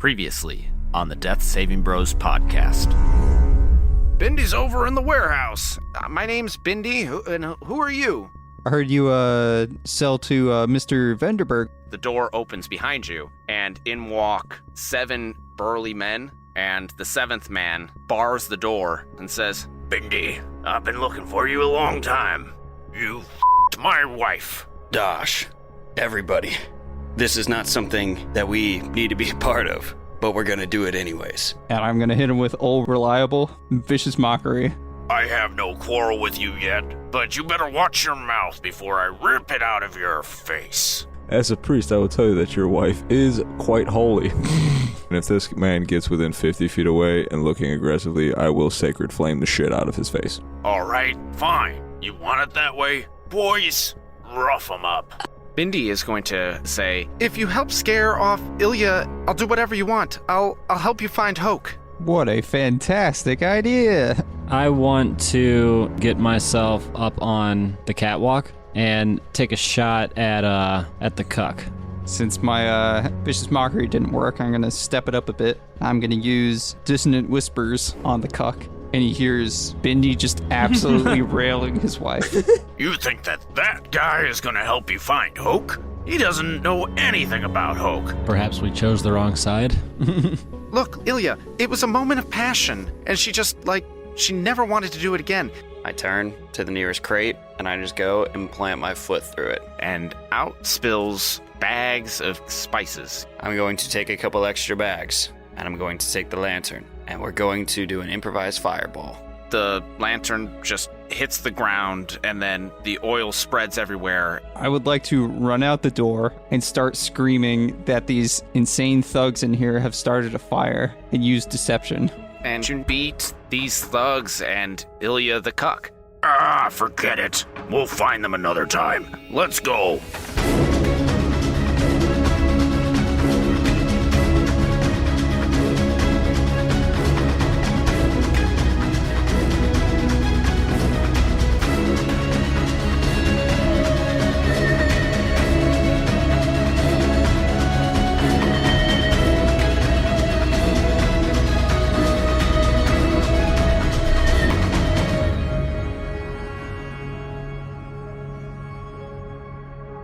Previously on the Death Saving Bros podcast. Bindy's over in the warehouse. My name's Bindy, and who are you? I heard you sell to Mr. Vanderberg. The door opens behind you, and in walk 7 burly men, and the 7th man bars the door and says, Bindy, I've been looking for you a long time. You f***ed my wife. Dosh, everybody, this is not something that we need to be a part of, but we're gonna do it anyways. And I'm gonna hit him with old reliable, vicious mockery. I have no quarrel with you yet, but you better watch your mouth before I rip it out of your face. As a priest, I will tell you that your wife is quite holy. And if this man gets within 50 feet away and looking aggressively, I will sacred flame the shit out of his face. Alright, fine. You want it that way? Boys, rough 'em up. Bindy is going to say, If you help scare off Ilya, I'll do whatever you want. I'll help you find Hoke. What a fantastic idea! I want to get myself up on the catwalk and take a shot at the cuck. Since my vicious mockery didn't work, I'm gonna step it up a bit. I'm gonna use dissonant whispers on the cuck, and he hears Bindy just absolutely railing his wife. You think that guy is gonna help you find Hoke? He doesn't know anything about Hoke. Perhaps we chose the wrong side. Look, Ilya, it was a moment of passion, and she never wanted to do it again. I turn to the nearest crate, and I just go and plant my foot through it. and out spills bags of spices. I'm going to take a couple extra bags, and I'm going to take the lantern, and we're going to do an improvised fireball. The lantern just hits the ground, and then the oil spreads everywhere. I would like to run out the door and start screaming that these insane thugs in here have started a fire and use deception. And you beat these thugs and Ilya the cuck. Ah, forget it. We'll find them another time. Let's go.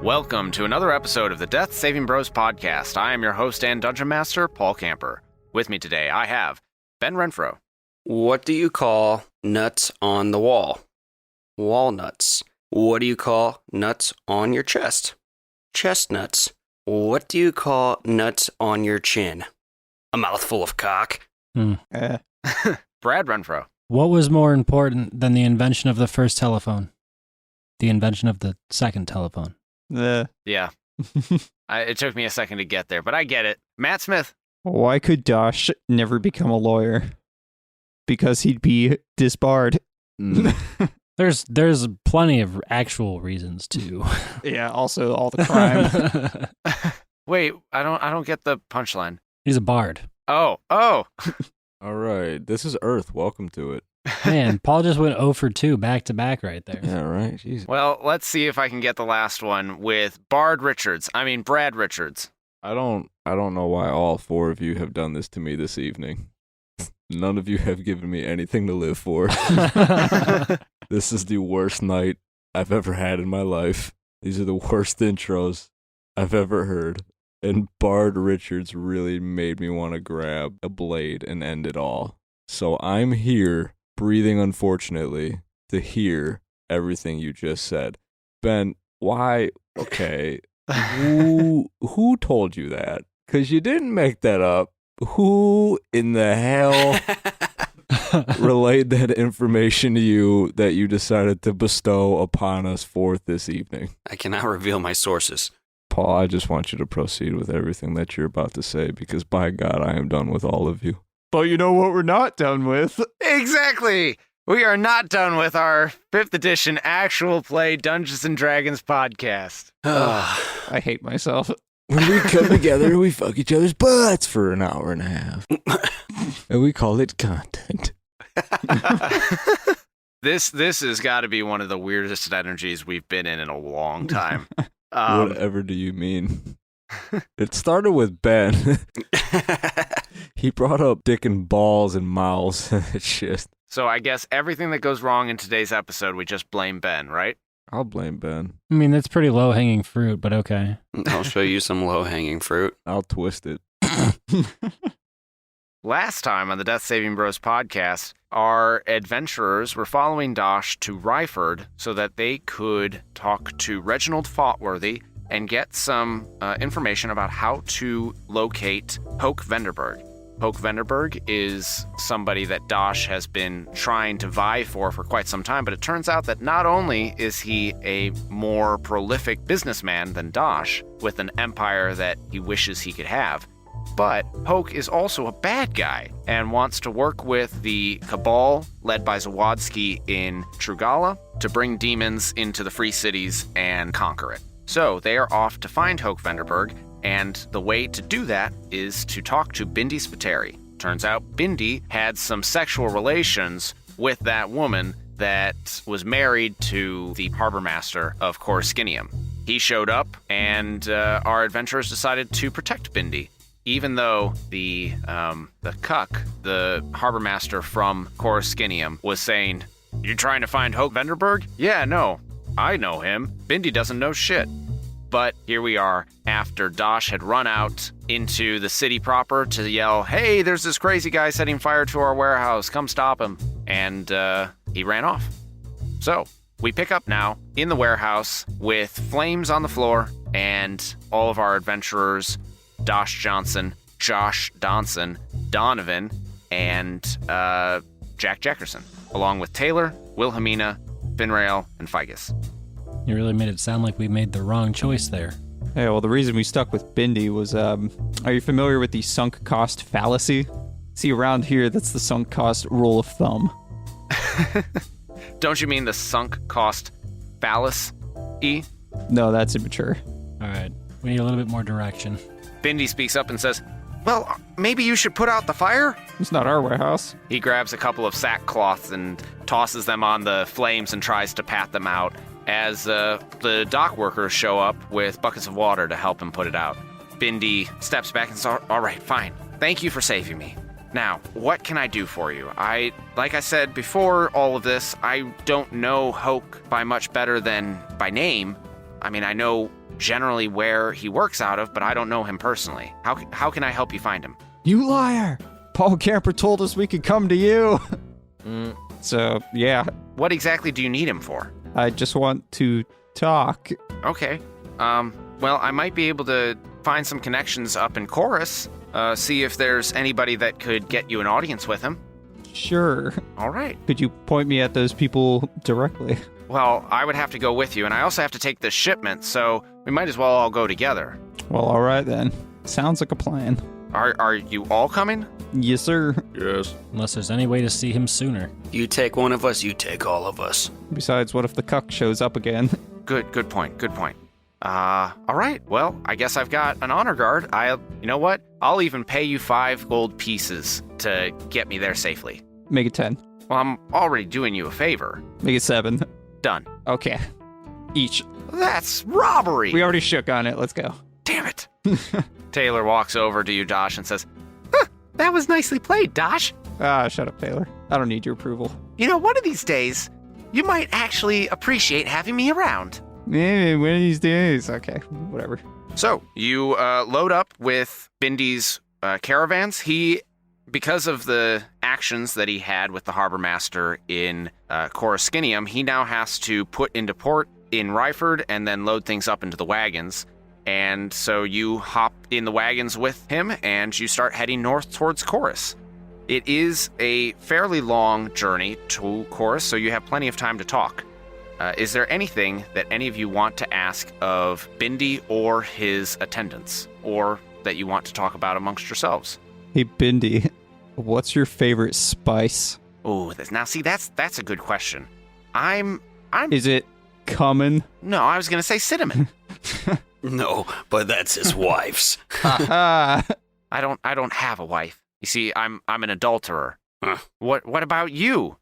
Welcome to another episode of the Death Saving Bros podcast. I am your host and Dungeon Master, Paul Camper. With me today, I have Ben Renfro. What do you call nuts on the wall? Walnuts. What do you call nuts on your chest? Chestnuts. What do you call nuts on your chin? A mouthful of cock. Brad Renfro. What was more important than the invention of the first telephone? The invention of the second telephone. Yeah. It took me a second to get there, but I get it. Matt Smith. Why could Dosh never become a lawyer? Because he'd be disbarred. There's plenty of actual reasons too. Yeah, also all the crime. Wait, I don't get the punchline. He's a bard. Oh. All right, this is Earth. Welcome to it. Man, Paul just went 0 for 2 back to back right there. Yeah, right? Jeez. Well, let's see if I can get the last one with Brad Richards. I don't know why all 4 of you have done this to me this evening. None of you have given me anything to live for. This is the worst night I've ever had in my life. These are the worst intros I've ever heard. And Bard Richards really made me want to grab a blade and end it all. So I'm here, breathing unfortunately, to hear everything you just said. Ben, why? Okay. Who told you that? Because you didn't make that up. Who in the hell relayed that information to you that you decided to bestow upon us forth this evening? I cannot reveal my sources. Paul, I just want you to proceed with everything that you're about to say, because by God, I am done with all of you. But you know what we're not done with? Exactly. We are not done with our 5th edition actual play Dungeons & Dragons podcast. I hate myself. When we come together, we fuck each other's butts for an hour and a half. And we call it content. This has got to be one of the weirdest energies we've been in a long time. Whatever do you mean? It started with Ben. He brought up dick and balls and mouths. It's just. So I guess everything that goes wrong in today's episode, we just blame Ben, right? I'll blame Ben. I mean, that's pretty low-hanging fruit, but okay. I'll show you some low-hanging fruit. I'll twist it. Last time on the Death Saving Bros podcast, our adventurers were following Dosh to Ryford so that they could talk to Reginald Faultworthy and get some information about how to locate Hoke Venderberg. Hoke Venderberg is somebody that Dosh has been trying to vie for quite some time, but it turns out that not only is he a more prolific businessman than Dosh, with an empire that he wishes he could have, but Hoke is also a bad guy and wants to work with the Cabal, led by Zawadski in Trugala, to bring demons into the Free Cities and conquer it. So they are off to find Hoke Venderberg, and the way to do that is to talk to Bindi Spiteri. Turns out Bindi had some sexual relations with that woman that was married to the harbor master of Coruscinium. He showed up, and our adventurers decided to protect Bindi. Even though the cuck, the harbor master from Coruscinium, was saying, "You trying to find Hoke Venderberg? Yeah, no, I know him. Bindi doesn't know shit." But here we are, after Dosh had run out into the city proper to yell, "Hey, there's this crazy guy setting fire to our warehouse, come stop him." And he ran off. So, we pick up now in the warehouse with flames on the floor and all of our adventurers, Dosh Johnson, Josh Donson, Donovan, and Jack Jeckerson, along with Taylor, Wilhelmina, Finrail, and Figus. You really made it sound like we made the wrong choice there. Hey, well, the reason we stuck with Bindi was, are you familiar with the sunk cost fallacy? See, around here, that's the sunk cost rule of thumb. Don't you mean the sunk cost fallacy? No, that's immature. All right. We need a little bit more direction. Bindi speaks up and says, "Well, maybe you should put out the fire?" It's not our warehouse. He grabs a couple of sackcloths and tosses them on the flames and tries to pat them out as the dock workers show up with buckets of water to help him put it out. Bindi steps back and says, "All right, fine. Thank you for saving me. Now, what can I do for you? Like I said before all of this, I don't know Hoke by much better than by name. I mean, I know generally where he works out of, but I don't know him personally. How can I help you find him?" You liar! Paul Camper told us we could come to you. So, yeah, What exactly do you need him for? I just want to talk. Okay. Well, I might be able to find some connections up in Chorus, see if there's anybody that could get you an audience with him. Sure. All right. Could you point me at those people directly? Well, I would have to go with you, and I also have to take this shipment, so we might as well all go together. Well, all right then. Sounds like a plan. Are you all coming? Yes, sir. Yes. Unless there's any way to see him sooner. You take one of us, you take all of us. Besides, what if the cuck shows up again? Good point. All right. Well, I guess I've got an honor guard. You know what? I'll even pay you 5 gold pieces to get me there safely. Make it 10. Well, I'm already doing you a favor. Make it 7. Done. Okay. Each. That's robbery. We already shook on it. Let's go. Damn it. Taylor walks over to you, Dosh, and says, "Huh, that was nicely played, Dosh. Ah, shut up, Taylor. I don't need your approval. You know, one of these days, you might actually appreciate having me around." Maybe one of these days. Okay, whatever. So, you load up with Bindi's caravans. Because of the actions that he had with the harbor master in Coruscinium, he now has to put into port in Ryford and then load things up into the wagons. And so you hop in the wagons with him and you start heading north towards Chorus. It is a fairly long journey to Chorus, so you have plenty of time to talk. Is there anything that any of you want to ask of Bindi or his attendants, or that you want to talk about amongst yourselves? Hey, Bindi, what's your favorite spice? Oh, now see, that's a good question. I'm. Is it cumin? No, I was gonna say cinnamon. No, but that's his wife's. Ah, I don't have a wife. You see, I'm an adulterer. Huh. What about you,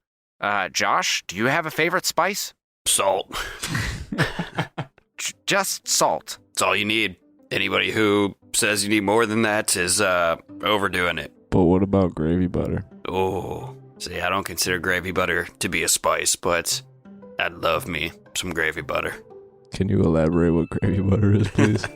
Josh? Do you have a favorite spice? Salt. Just salt. That's all you need. Anybody who says you need more than that is overdoing it. But what about gravy butter? Oh, see, I don't consider gravy butter to be a spice, but I'd love me some gravy butter. Can you elaborate what gravy butter is, please?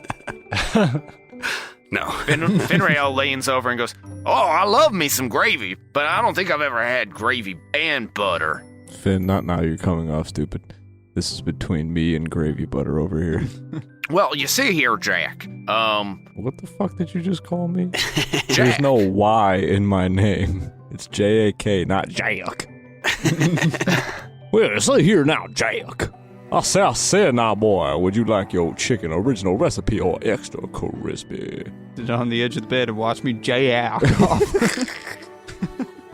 No. Finrail leans over and goes, "Oh, I love me some gravy, but I don't think I've ever had gravy and butter." Finn, not now. You're coming off stupid. This is between me and gravy butter over here. Well, you see here, Jack. What the fuck did you just call me? Jack. There's no Y in my name. It's J-A-K, not Jack. Well, say here now, Jack. I say now, boy, would you like your chicken original recipe or extra crispy? Sit on the edge of the bed and watch me jack.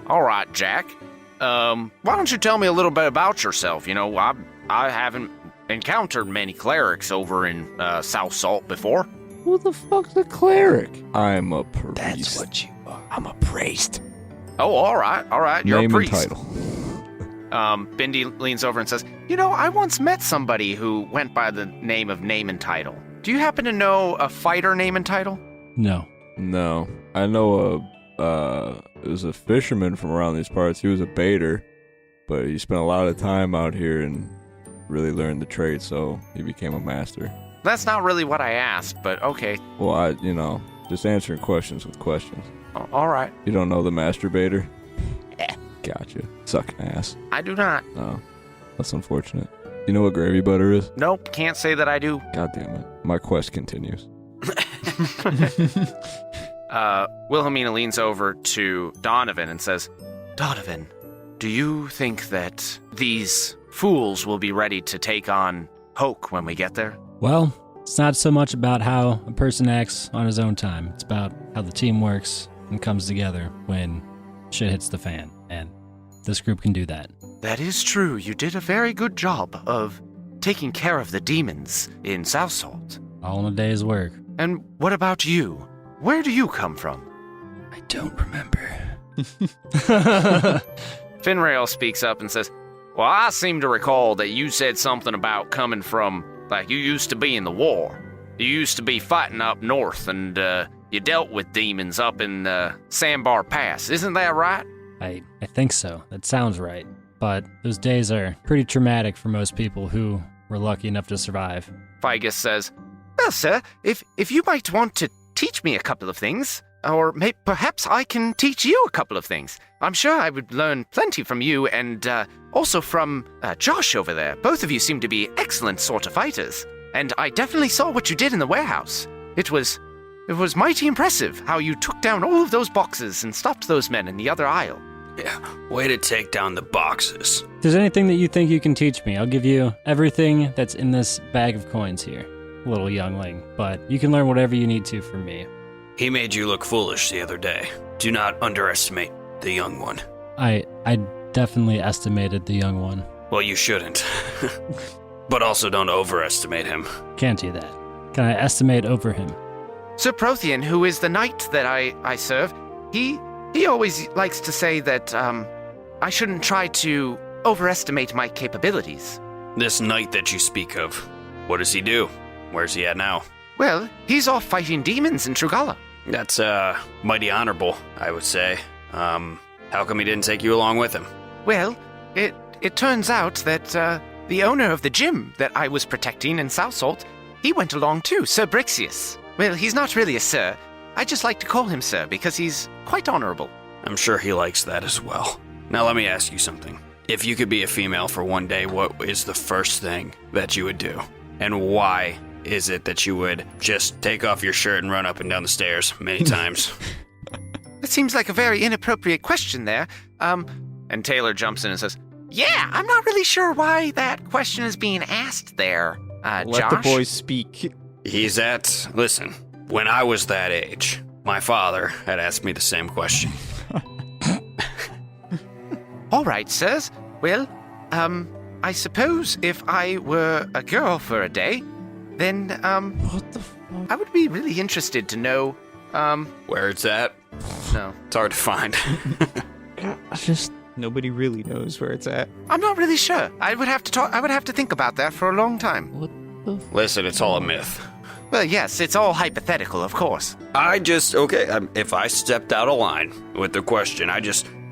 All right, Jack. Why don't you tell me a little bit about yourself? You know, I haven't encountered many clerics over in South Salt before. Who the fuck's a cleric? I'm a priest. That's what you are. I'm a priest. Oh, all right. You're Name a priest. and title. Bindi leans over and says, "You know, I once met somebody who went by the name of Name and Title. Do you happen to know a fighter name and title?" No. No. I know it was a fisherman from around these parts. He was a baiter, but he spent a lot of time out here and really learned the trade, so he became a master. That's not really what I asked, but okay. Well, just answering questions with questions. All right. You don't know the masturbator? Gotcha. Sucking ass. I do not. No. That's unfortunate. You know what gravy butter is? Nope, can't say that I do. God damn it. My quest continues. Wilhelmina leans over to Donovan and says, "Donovan, do you think that these fools will be ready to take on Hoke when we get there?" Well, it's not so much about how a person acts on his own time. It's about how the team works and comes together when shit hits the fan. And this group can do that. That is true. You did a very good job of taking care of the demons in South Salt. All in a day's work. And what about you? Where do you come from? I don't remember. Finrail speaks up and says, "Well, I seem to recall that you said something about coming from, like, you used to be in the war. You used to be fighting up north, and you dealt with demons up in Sandbar Pass. Isn't that right?" I think so. That sounds right. But those days are pretty traumatic for most people who were lucky enough to survive. Figus says, "Well, sir, if you might want to teach me a couple of things, or perhaps I can teach you a couple of things. I'm sure I would learn plenty from you and also from Josh over there. Both of you seem to be excellent sort of fighters, and I definitely saw what you did in the warehouse. It was mighty impressive how you took down all of those boxes and stopped those men in the other aisle." Yeah, way to take down the boxes. If there's anything that you think you can teach me, I'll give you everything that's in this bag of coins here, little youngling. But you can learn whatever you need to from me. He made you look foolish the other day. Do not underestimate the young one. I definitely estimated the young one. Well, you shouldn't. But also don't overestimate him. Can't do that. Can I estimate over him? Sir Prothean, who is the knight that I serve, he always likes to say that I shouldn't try to overestimate my capabilities. This knight that you speak of, what does he do? Where's he at now? Well, he's off fighting demons in Trugala. That's mighty honorable, I would say. How come he didn't take you along with him? Well, it turns out that the owner of the gym that I was protecting in South Salt, he went along too, Sir Brixius. Well, he's not really a sir. I just like to call him sir because he's quite honorable. I'm sure he likes that as well. Now let me ask you something. If you could be a female for one day, what is the first thing that you would do? And why is it that you would just take off your shirt and run up and down the stairs many times? It seems like a very inappropriate question there. And Taylor jumps in and says, "Yeah, I'm not really sure why that question is being asked there, Let Josh." the boys speak. Listen, when I was that age, my father had asked me the same question. All right, sirs. Well, I suppose if I were a girl for a day, then, What the fuck? I would be really interested to know, Where it's at? no. It's hard to find. Nobody really knows where it's at. I'm not really sure. I would have to think about that for a long time. Listen, it's all a myth. Well, yes, it's all hypothetical, of course. If I stepped out of line with the question,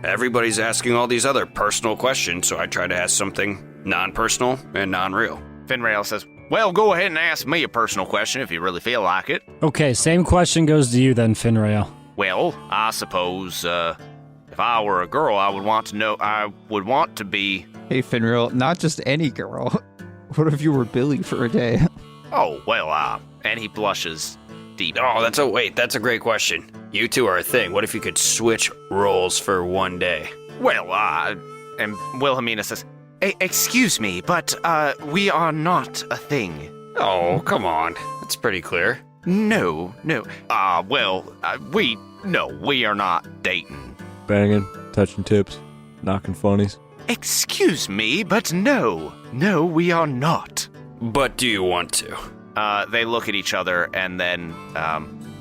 everybody's asking all these other personal questions, so I try to ask something non-personal and non-real. Finrail says, well, go ahead and ask me a personal question if you really feel like it. Okay, same question goes to you then, Finrail. Well, I suppose, if I were a girl, I would want to be... Hey, Finrail, not just any girl. What if you were Billy for a day? Oh, well, and he blushes deep. Oh, that's a great question. You two are a thing. What if you could switch roles for one day? Well, and Wilhelmina says, excuse me, but, we are not a thing. Oh, come on. That's pretty clear. No. We are not dating. Banging, touching tips, knocking funnies. Excuse me, but no, we are not. But do you want to? They look at each other and then,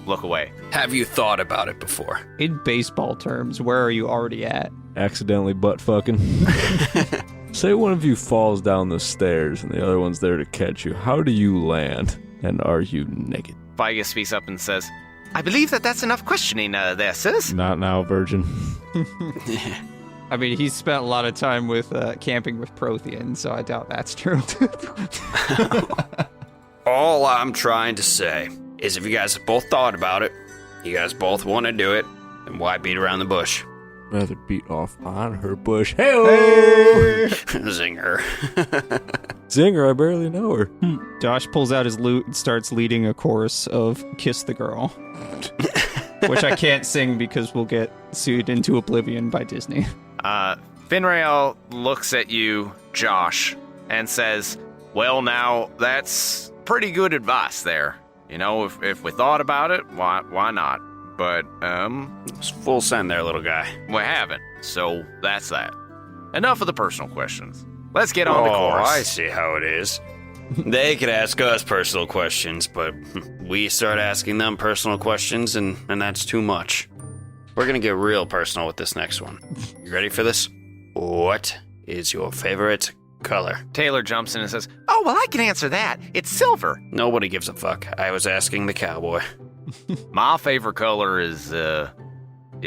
look away. Have you thought about it before? In baseball terms, where are you already at? Accidentally butt fucking. Say one of you falls down the stairs and the other one's there to catch you. How do you land? And are you naked? Vigus speaks up and says, I believe that's enough questioning there, sirs. Not now, virgin. I mean, he's spent a lot of time with camping with Prothean, so I doubt that's true. All I'm trying to say is if you guys have both thought about it, you guys both want to do it, then why beat around the bush? Rather beat off on her bush. Hey! Zinger. Zinger, I barely know her. Josh pulls out his lute and starts leading a chorus of Kiss the Girl. Which I can't sing because we'll get sued into oblivion by Disney. Finrail looks at you, Josh, and says, well, now, that's pretty good advice there. You know, if we thought about it, why not? But, It's full send there, little guy. we haven't, so that's that. Enough of the personal questions. Let's get on the Oh, course. I see how it is. They could ask us personal questions, but we start asking them personal questions, and that's too much. We're going to get real personal with this next one. You ready for this? What is your favorite color? Taylor jumps in and says, oh, well, I can answer that. It's silver. Nobody gives a fuck. I was asking the cowboy. My favorite color is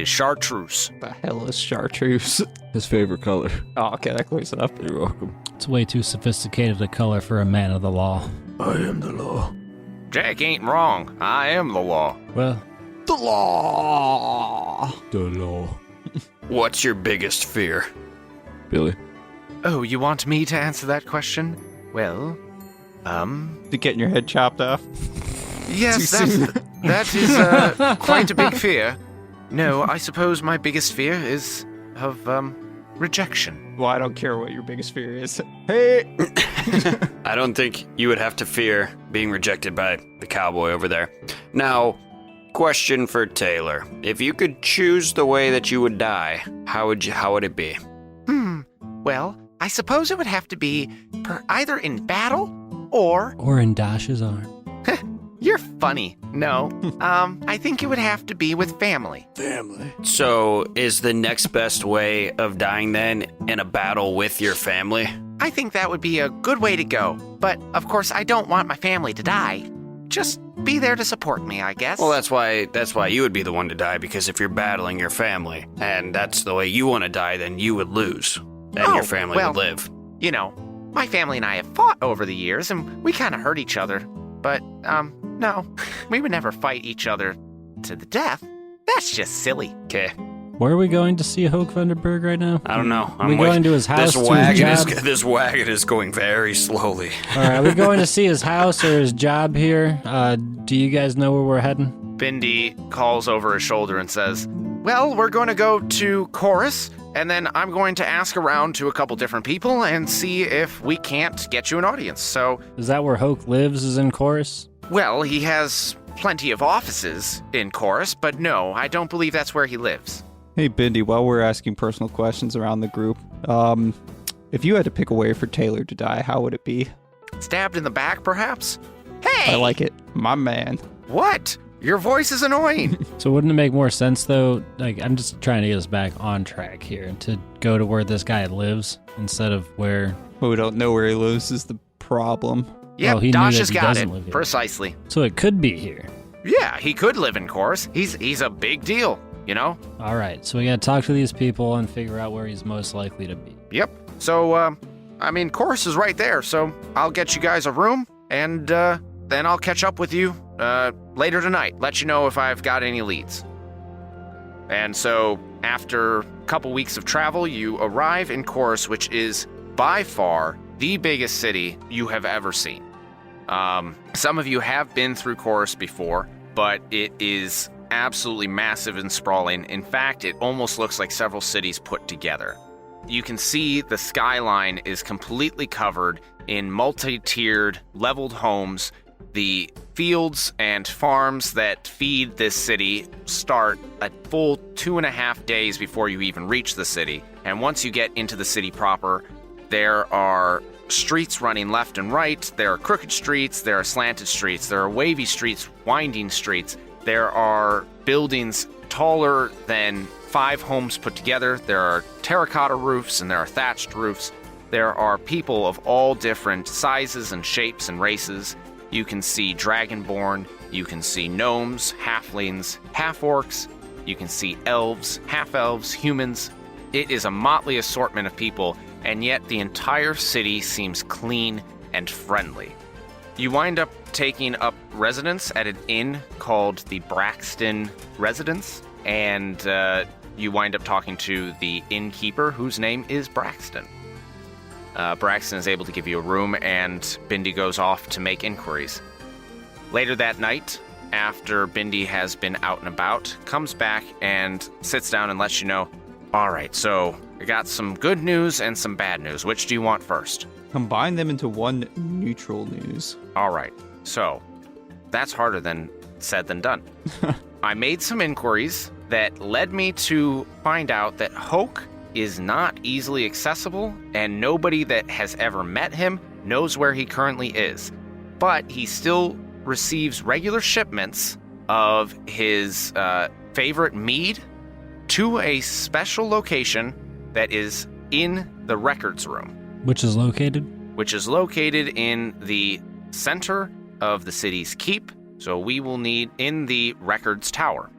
chartreuse. The hell is chartreuse? His favorite color. Oh, okay, that clears it up. You're welcome. It's way too sophisticated a color for a man of the law. I am the law. Jack ain't wrong. I am the law. Well, The law! The law. What's your biggest fear? Billy. Oh, you want me to answer that question? Well, To getting your head chopped off? yes, Too soon. that is quite a big fear. No, I suppose my biggest fear is of, rejection. Well, I don't care what your biggest fear is. Hey! I don't think you would have to fear being rejected by the cowboy over there. Now, question for Taylor. If you could choose the way that you would die, how would it be? Well, I suppose it would have to be either in battle or... or in Dash's arm. You're funny. No, I think it would have to be with family. So, is the next best way of dying then in a battle with your family? I think that would be a good way to go. But, of course, I don't want my family to die. Just be there to support me, I guess. Well, that's why you would be the one to die, because if you're battling your family, and that's the way you want to die, then you would lose. And your family would live. You know, my family and I have fought over the years, and we kind of hurt each other. But, no, we would never fight each other to the death. That's just silly. Okay. Where are we going to see Hoke Vanderberg right now? I don't know. Are we going to his house, This to wagon his is job? this wagon is going very slowly. All right, are we going to see his house or his job here? Do you guys know where we're heading? Bindi calls over his shoulder and says, well, we're going to go to Chorus, and then I'm going to ask around to a couple different people and see if we can't get you an audience. So, Is that where Hoke lives, is in Chorus? well, he has plenty of offices in Chorus, but no, I don't believe that's where he lives. Hey, Bindi, while we're asking personal questions around the group, if you had to pick a way for Taylor to die, how would it be? Stabbed in the back, perhaps? Hey! I like it. My man. What? Your voice is annoying. So wouldn't it make more sense, though? Like, I'm just trying to get us back on track here to go to where this guy lives instead of where... But we don't know where he lives is the problem. Yep, Oh, he knew Dosh that has he got doesn't it. live here. Precisely. So it could be here. Yeah, he could live in Chorus. He's a big deal, you know? All right, so we got to talk to these people and figure out where he's most likely to be. Yep. So, Chorus is right there, so I'll get you guys a room, and then I'll catch up with you later tonight. Let you know if I've got any leads. And so, after a couple weeks of travel, you arrive in Chorus, which is by far the biggest city you have ever seen. Some of you have been through Chorus before, but it is absolutely massive and sprawling. In fact, it almost looks like several cities put together. You can see the skyline is completely covered in multi-tiered, leveled homes. The fields and farms that feed this city start a full 2.5 days before you even reach the city. And once you get into the city proper, there are streets running left and right. There are crooked streets, there are slanted streets, there are wavy streets, winding streets. There are buildings taller than 5 homes put together. There are terracotta roofs and there are thatched roofs. There are people of all different sizes and shapes and races. You can see dragonborn, you can see gnomes, halflings, half-orcs, you can see elves, half-elves, humans. It is a motley assortment of people, and yet the entire city seems clean and friendly. You wind up taking up residence at an inn called the Braxton Residence, and you wind up talking to the innkeeper, whose name is Braxton. Braxton is able to give you a room, and Bindi goes off to make inquiries. Later that night, after Bindi has been out and about, comes back and sits down and lets you know, all right, so I got some good news and some bad news. Which do you want first? Combine them into one neutral news. All right, so that's harder than said than done. I made some inquiries that led me to find out that Hoke is not easily accessible, and nobody that has ever met him knows where he currently is. But he still receives regular shipments of his favorite mead to a special location that is in the records room. Which is located? Which is located in the center of the city's keep. So we will need in the records tower.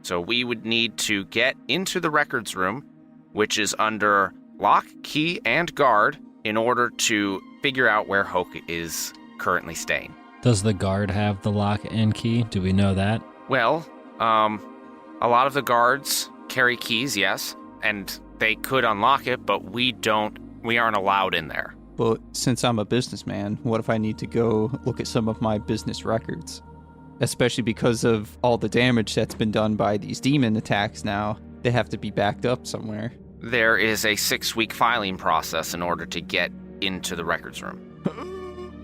So we would need to get into the records room, which is under lock, key, and guard, in order to figure out where Hoke is currently staying. Does the guard have the lock and key? Do we know that? Well, a lot of the guards carry keys, yes, and they could unlock it, but we aren't allowed in there. But since I'm a businessman, what if I need to go look at some of my business records? Especially because of all the damage that's been done by these demon attacks now. They have to be backed up somewhere. There is a 6-week filing process in order to get into the records room.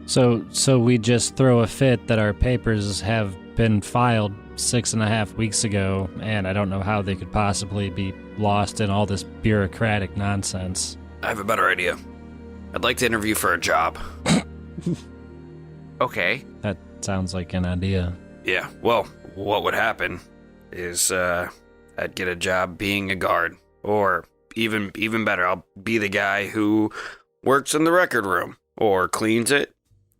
So we just throw a fit that our papers have been filed 6.5 weeks ago, and I don't know how they could possibly be lost in all this bureaucratic nonsense. I have a better idea. I'd like to interview for a job. Okay. That sounds like an idea. Yeah, well, what would happen is I'd get a job being a guard. Or even better, I'll be the guy who works in the record room, or cleans it,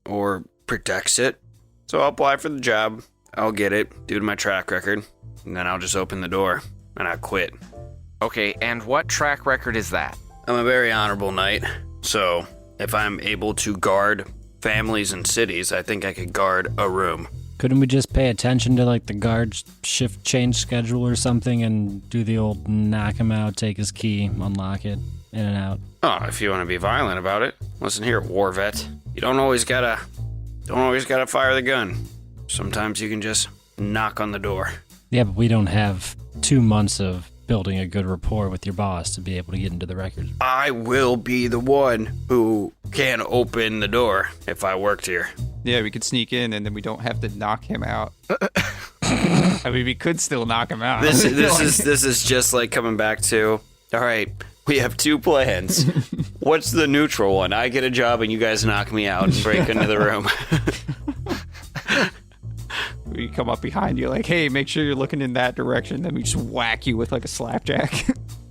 or protects it. So I'll apply for the job, I'll get it due to my track record, and then I'll just open the door, and I'll quit. Okay, and what track record is that? I'm a very honorable knight, so if I'm able to guard families and cities, I think I could guard a room. Couldn't we just pay attention to, like, the guard shift change schedule or something and do the old knock him out, take his key, unlock it, in and out? Oh, if you want to be violent about it. Listen here, war vet. You don't always gotta fire the gun. Sometimes you can just knock on the door. Yeah, but we don't have 2 months of building a good rapport with your boss to be able to get into the records. I will be the one who can open the door if I worked here. Yeah, we could sneak in and then we don't have to knock him out. I mean, we could still knock him out. This is just like coming back to, all right, we have 2 plans. What's the neutral one? I get a job and you guys knock me out and break into the room. We come up behind you like, hey, make sure you're looking in that direction. Then we just whack you with like a slapjack.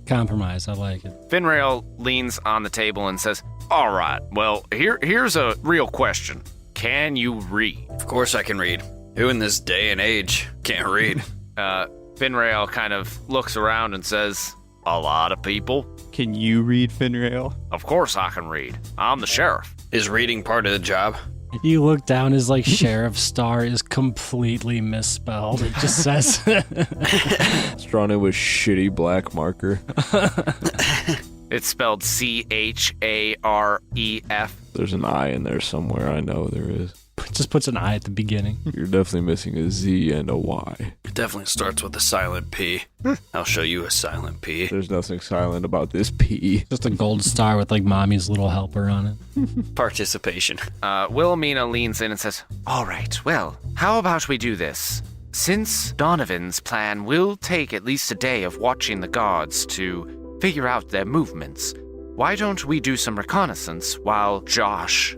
Compromise, I like it. Finrail leans on the table and says, all right, well, here's a real question. can you read? Of course I can read. Who in this day and age can't read? Finrail kind of looks around and says, a lot of people. Can you read, Finrail? Of course I can read. I'm the sheriff. Is reading part of the job? You look down, his sheriff star is completely misspelled. It just says It's drawn in with shitty black marker. It's spelled Charef. There's an I in there somewhere. I know there is. just puts an I at the beginning. You're definitely missing a Z and a Y. It definitely starts with a silent P. I'll show you a silent P. There's nothing silent about this P. Just a gold star with mommy's little helper on it. Participation. Wilhelmina leans in and says, all right, well, how about we do this? Since Donovan's plan will take at least a day of watching the guards to figure out their movements, why don't we do some reconnaissance while Josh,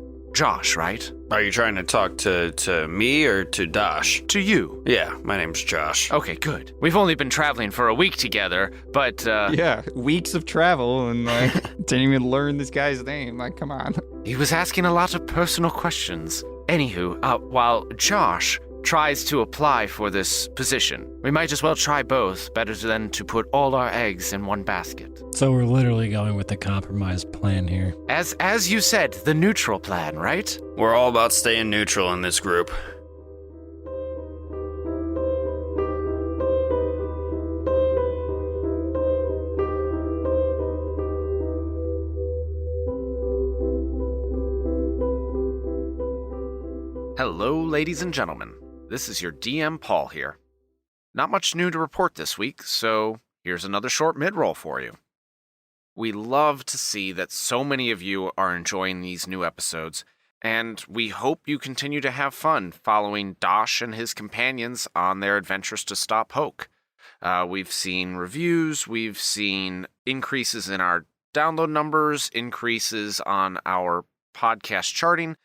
right? Are you trying to talk to me or to Dash? To you. Yeah, my name's Josh. Okay, good. We've only been traveling for a week together, but, Yeah, weeks of travel and didn't even learn this guy's name. Come on. he was asking a lot of personal questions. Anywho, while Josh tries to apply for this position, we might as well try both, better than to put all our eggs in one basket. So we're literally going with the compromised plan here. As you said, the neutral plan, right? We're all about staying neutral in this group. Hello, ladies and gentlemen. This is your DM Paul here. Not much new to report this week, so here's another short mid-roll for you. We love to see that so many of you are enjoying these new episodes, and we hope you continue to have fun following Dosh and his companions on their adventures to stop Hoke. We've seen reviews, we've seen increases in our download numbers, increases on our podcast charting,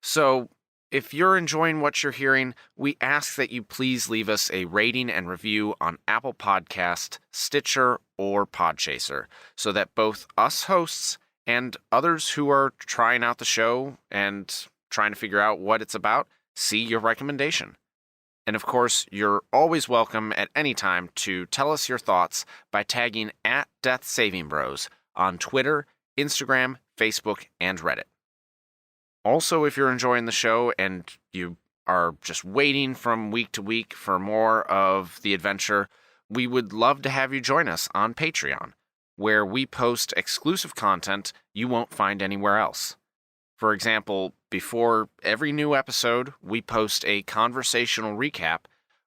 so if you're enjoying what you're hearing, we ask that you please leave us a rating and review on Apple Podcast, Stitcher, or Podchaser, so that both us hosts and others who are trying out the show and trying to figure out what it's about see your recommendation. And of course, you're always welcome at any time to tell us your thoughts by tagging @DeathSavingBros on Twitter, Instagram, Facebook, and Reddit. Also, if you're enjoying the show and you are just waiting from week to week for more of the adventure, we would love to have you join us on Patreon, where we post exclusive content you won't find anywhere else. For example, before every new episode, we post a conversational recap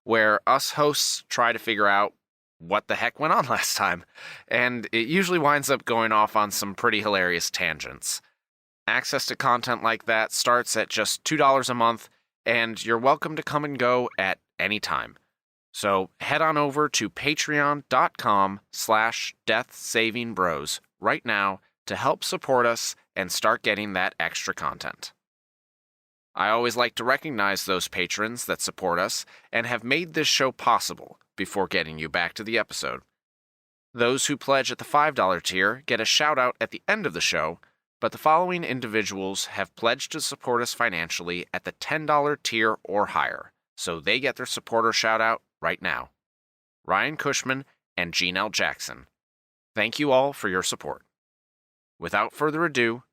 where us hosts try to figure out what the heck went on last time, and it usually winds up going off on some pretty hilarious tangents. Access to content like that starts at just $2 a month, and you're welcome to come and go at any time. So head on over to patreon.com/deathsavingbros right now to help support us and start getting that extra content. I always like to recognize those patrons that support us and have made this show possible before getting you back to the episode. Those who pledge at the $5 tier get a shout out at the end of the show, but the following individuals have pledged to support us financially at the $10 tier or higher, so they get their supporter shout-out right now. Ryan Cushman and Gene L. Jackson. Thank you all for your support. Without further ado,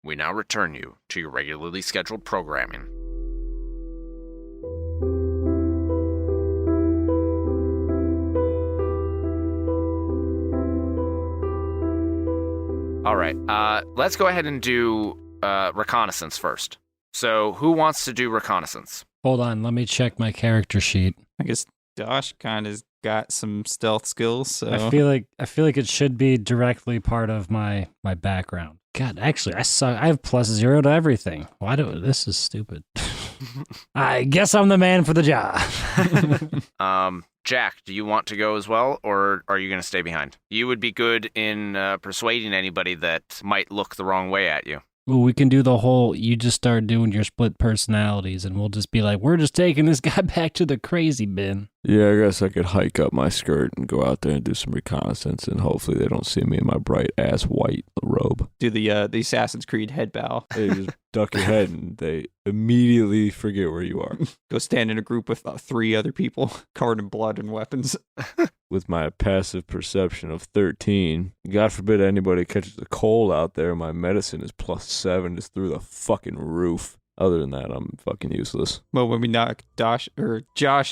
we now return you to your regularly scheduled programming. All right, let's go ahead and do reconnaissance first. So who wants to do reconnaissance? Hold on, let me check my character sheet. I guess Dosh kind of got some stealth skills, so I feel like it should be directly part of my background. God, actually, I suck. I have +0 to everything. This is stupid. I guess I'm the man for the job. Jack, do you want to go as well, or are you going to stay behind? You would be good in persuading anybody that might look the wrong way at you. Well, we can do the whole, you just start doing your split personalities and we'll just be like, we're just taking this guy back to the crazy bin. Yeah, I guess I could hike up my skirt and go out there and do some reconnaissance, and hopefully they don't see me in my bright ass white robe. Do the Assassin's Creed head bow. They just duck your head and they immediately forget where you are. Go stand in a group with 3 other people covered in blood and weapons. With my passive perception of 13, God forbid anybody catches a cold out there, my medicine is +7 just through the fucking roof. Other than that, I'm fucking useless. Well, when we knock Josh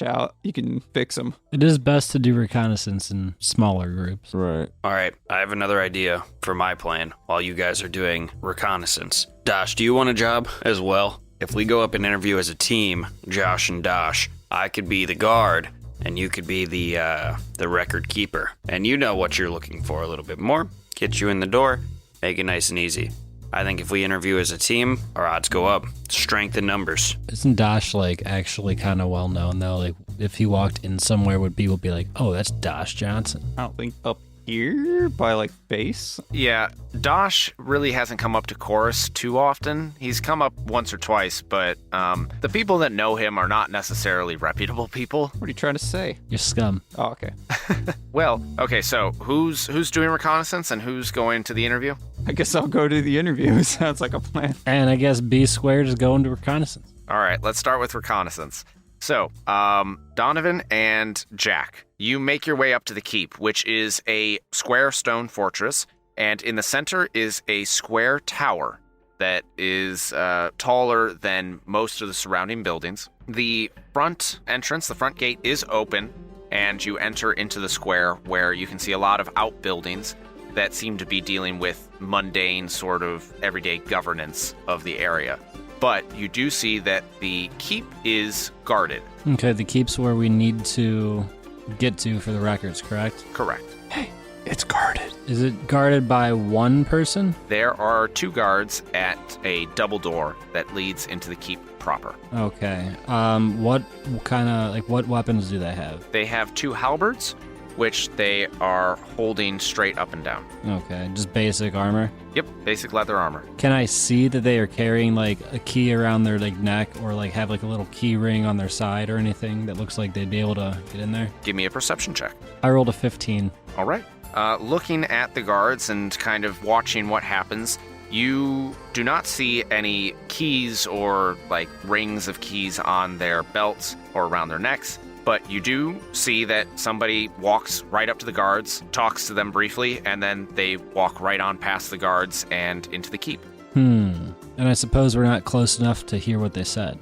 out, you can fix him. It is best to do reconnaissance in smaller groups. Right. All right, I have another idea for my plan while you guys are doing reconnaissance. Dosh, do you want a job as well? If we go up and interview as a team, Josh and Dosh, I could be the guard, and you could be the record keeper. And you know what you're looking for a little bit more. Get you in the door, make it nice and easy. I think if we interview as a team, our odds go up. Strength in numbers. Isn't Dosh, like, actually kind of well known, though? Like, if he walked in somewhere, would people be like, oh, that's Dosh Johnson? I don't think up here by, like, base. Yeah, Dosh really hasn't come up to chorus too often. He's come up once or twice, but the people that know him are not necessarily reputable people. What are you trying to say? You're scum. Oh, okay. Well, okay, so who's doing reconnaissance and who's going to the interview? I guess I'll go to the interview. Sounds like a plan. And I guess B squared is going to reconnaissance. All right, let's start with reconnaissance. So, Donovan and Jack, you make your way up to the keep, which is a square stone fortress, and in the center is a square tower that is taller than most of the surrounding buildings. The front entrance, the front gate, is open, and you enter into the square where you can see a lot of outbuildings that seem to be dealing with mundane sort of everyday governance of the area. But you do see that the keep is guarded. Okay, the keep's where we need to get to for the records, correct? Correct. Hey, it's guarded. Is it guarded by one person? There are 2 guards at a double door that leads into the keep proper. Okay. What kind of, like, what weapons do they have? They have 2 halberds, which they are holding straight up and down. Okay, just basic armor. Yep, basic leather armor. Can I see that they are carrying, like, a key around their, like, neck, or, like, have, like, a little key ring on their side or anything that looks like they'd be able to get in there? Give me a perception check. I rolled a 15. All right. Looking at the guards and kind of watching what happens, you do not see any keys or, like, rings of keys on their belts or around their necks. But you do see that somebody walks right up to the guards, talks to them briefly, and then they walk right on past the guards and into the keep. And I suppose we're not close enough to hear what they said.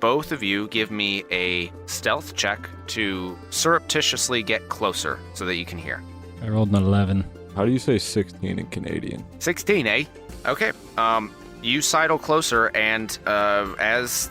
Both of you give me a stealth check to surreptitiously get closer so that you can hear. I rolled an 11. How do you say 16 in Canadian? 16, eh? Okay. You sidle closer, and as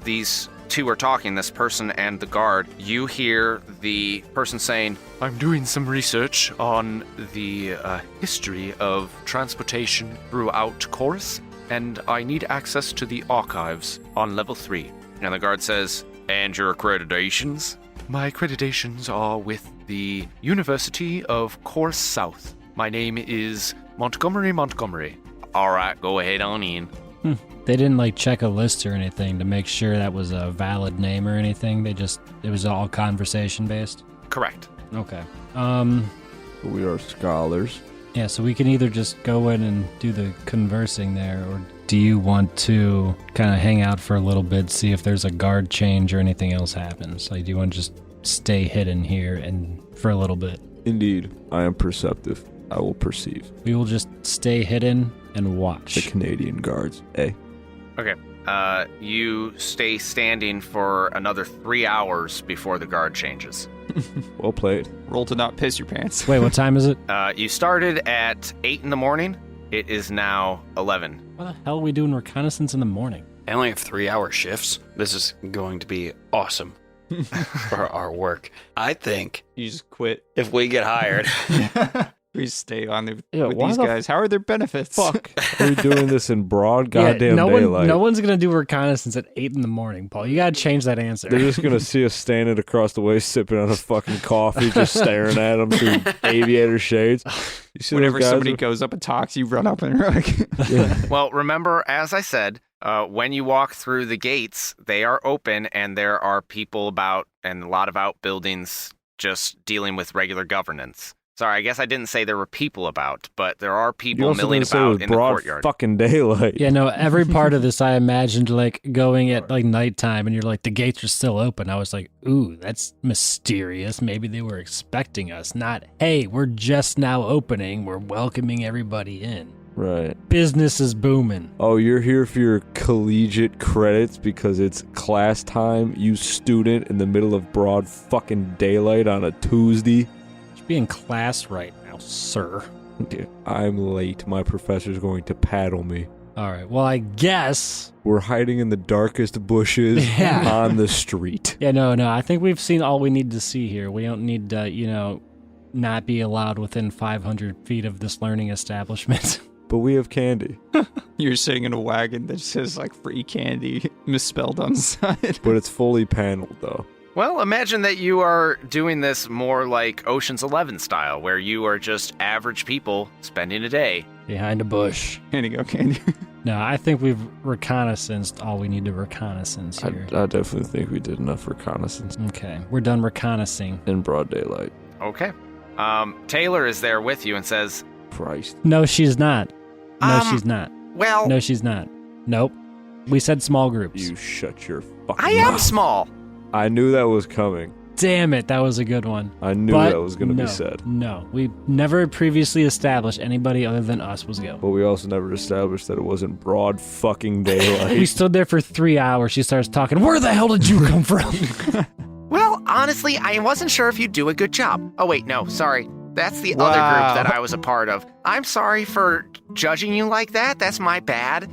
these 2 are talking, this person and the guard, you hear the person saying, I'm doing some research on the history of transportation throughout Chorus, and I need access to the archives on level 3. And the guard says, and your accreditations? My accreditations are with the University of Chorus South. My name is Montgomery. All right, go ahead on in. They didn't, like, check a list or anything to make sure that was a valid name or anything. It was all conversation based. Correct. Okay. We are scholars. Yeah, so we can either just go in and do the conversing there, or do you want to kind of hang out for a little bit, see if there's a guard change or anything else happens? Like, do you want to just stay hidden here and for a little bit? Indeed, I am perceptive. I will perceive. We will just stay hidden and watch. The Canadian guards, eh? Okay. You stay standing for another 3 hours before the guard changes. Well played. Roll to not piss your pants. Wait, what time is it? You started at 8 in the morning. It is now 11. Why the hell are we doing reconnaissance in the morning? I only have 3-hour shifts. This is going to be awesome for our work. I think You just quit. if we get hired, We stay on with why these the guys. How are their benefits? Fuck. Are we doing this in broad goddamn daylight? No one's gonna do reconnaissance at 8 a.m, Paul. You gotta change that answer. They're just gonna see us standing across the way, sipping on a fucking coffee, just staring at them through aviator shades. You see Whenever those guys somebody goes up and talks, you run up and like, Well, remember, as I said, when you walk through the gates, they are open and there are people about and a lot of outbuildings just dealing with regular governance. Sorry, I guess I didn't say there were people about, but there are people milling about in the courtyard. Fucking daylight. Yeah, no, every part of this I imagined like going at like nighttime and you're like, the gates are still open. I was like, ooh, that's mysterious. Maybe they were expecting us. Not, hey, we're just now opening. We're welcoming everybody in. Right. Business is booming. Oh, you're here for your collegiate credits because it's class time, you student, in the middle of broad fucking daylight on a Tuesday? Be in class right now, sir. Okay, I'm late. My professor's going to paddle me. All right. Well, I guess We're hiding in the darkest bushes Yeah. on the street. Yeah, no. I think we've seen all we need to see here. We don't need to, not be allowed within 500 feet of this learning establishment. But we have candy. you're sitting in a wagon that says like free candy misspelled on the side. But it's fully paneled, though. Well, imagine that you are doing this more like Ocean's 11 style, where you are just average people spending a day. Behind a bush. Handing out candy. No, I think we've reconnaissanced all we need to reconnaissance here. I definitely think we did enough reconnaissance Okay, we're done reconnaissing. in broad daylight. Okay. Taylor is there with you and says, Christ. No, she's not. No, she's not. well, No, she's not. Nope. We said small groups. You shut your fucking I am mouth. small. I knew that was coming. Damn it, that was a good one. I knew But that was going to no, be said. No, we never previously established anybody other than us was guilt. But we also never established that it wasn't broad fucking We daylight. stood there for 3 hours. She starts talking. Where the hell did you come from? Well, honestly, I wasn't sure if you'd do a good job. Oh, wait, no, sorry. That's the other Wow. group that I was a part of. I'm sorry for judging you like that. That's my bad.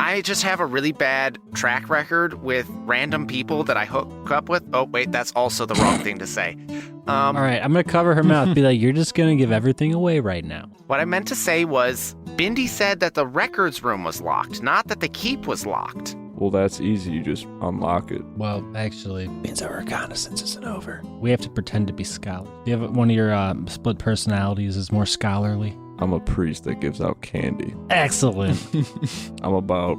I just have a really bad track record with random people that I hook up with. Oh, wait, that's also the wrong thing to say. All right, I'm going to cover her mouth. Be like, you're just going to give everything away right now. What I meant to say was, Bindi said that the records room was locked, not that the keep was locked. Well, that's easy. You just unlock it. Well, actually, means our reconnaissance isn't over. We have to pretend to be scholars. Do you have one of your split personalities is more scholarly? I'm a priest that gives out candy. Excellent. I'm about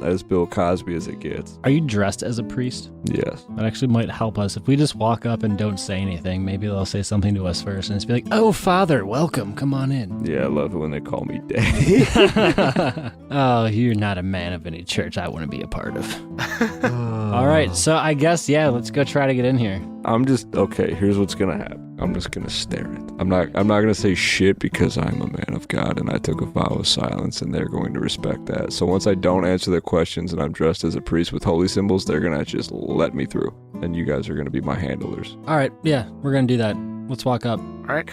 as Bill Cosby as it gets. Are you dressed as a priest? Yes. That actually might help us. If we just walk up and don't say anything, maybe they'll say something to us first and just be like, oh, Father, welcome. Come on in. Yeah, I love it when they call me Daddy. Oh, you're not a man of any church I want to be a part of. All right, so I guess, yeah, let's go try to get in here. I'm just okay. Here's what's gonna happen. I'm just gonna stare at. I'm not gonna say shit because I'm a man of God and I took a vow of silence and they're going to respect that. So once I don't answer their questions and I'm dressed as a priest with holy symbols, they're gonna just let me through, and you guys are gonna be my handlers. All right, yeah, we're going to do that. Let's walk up. All right.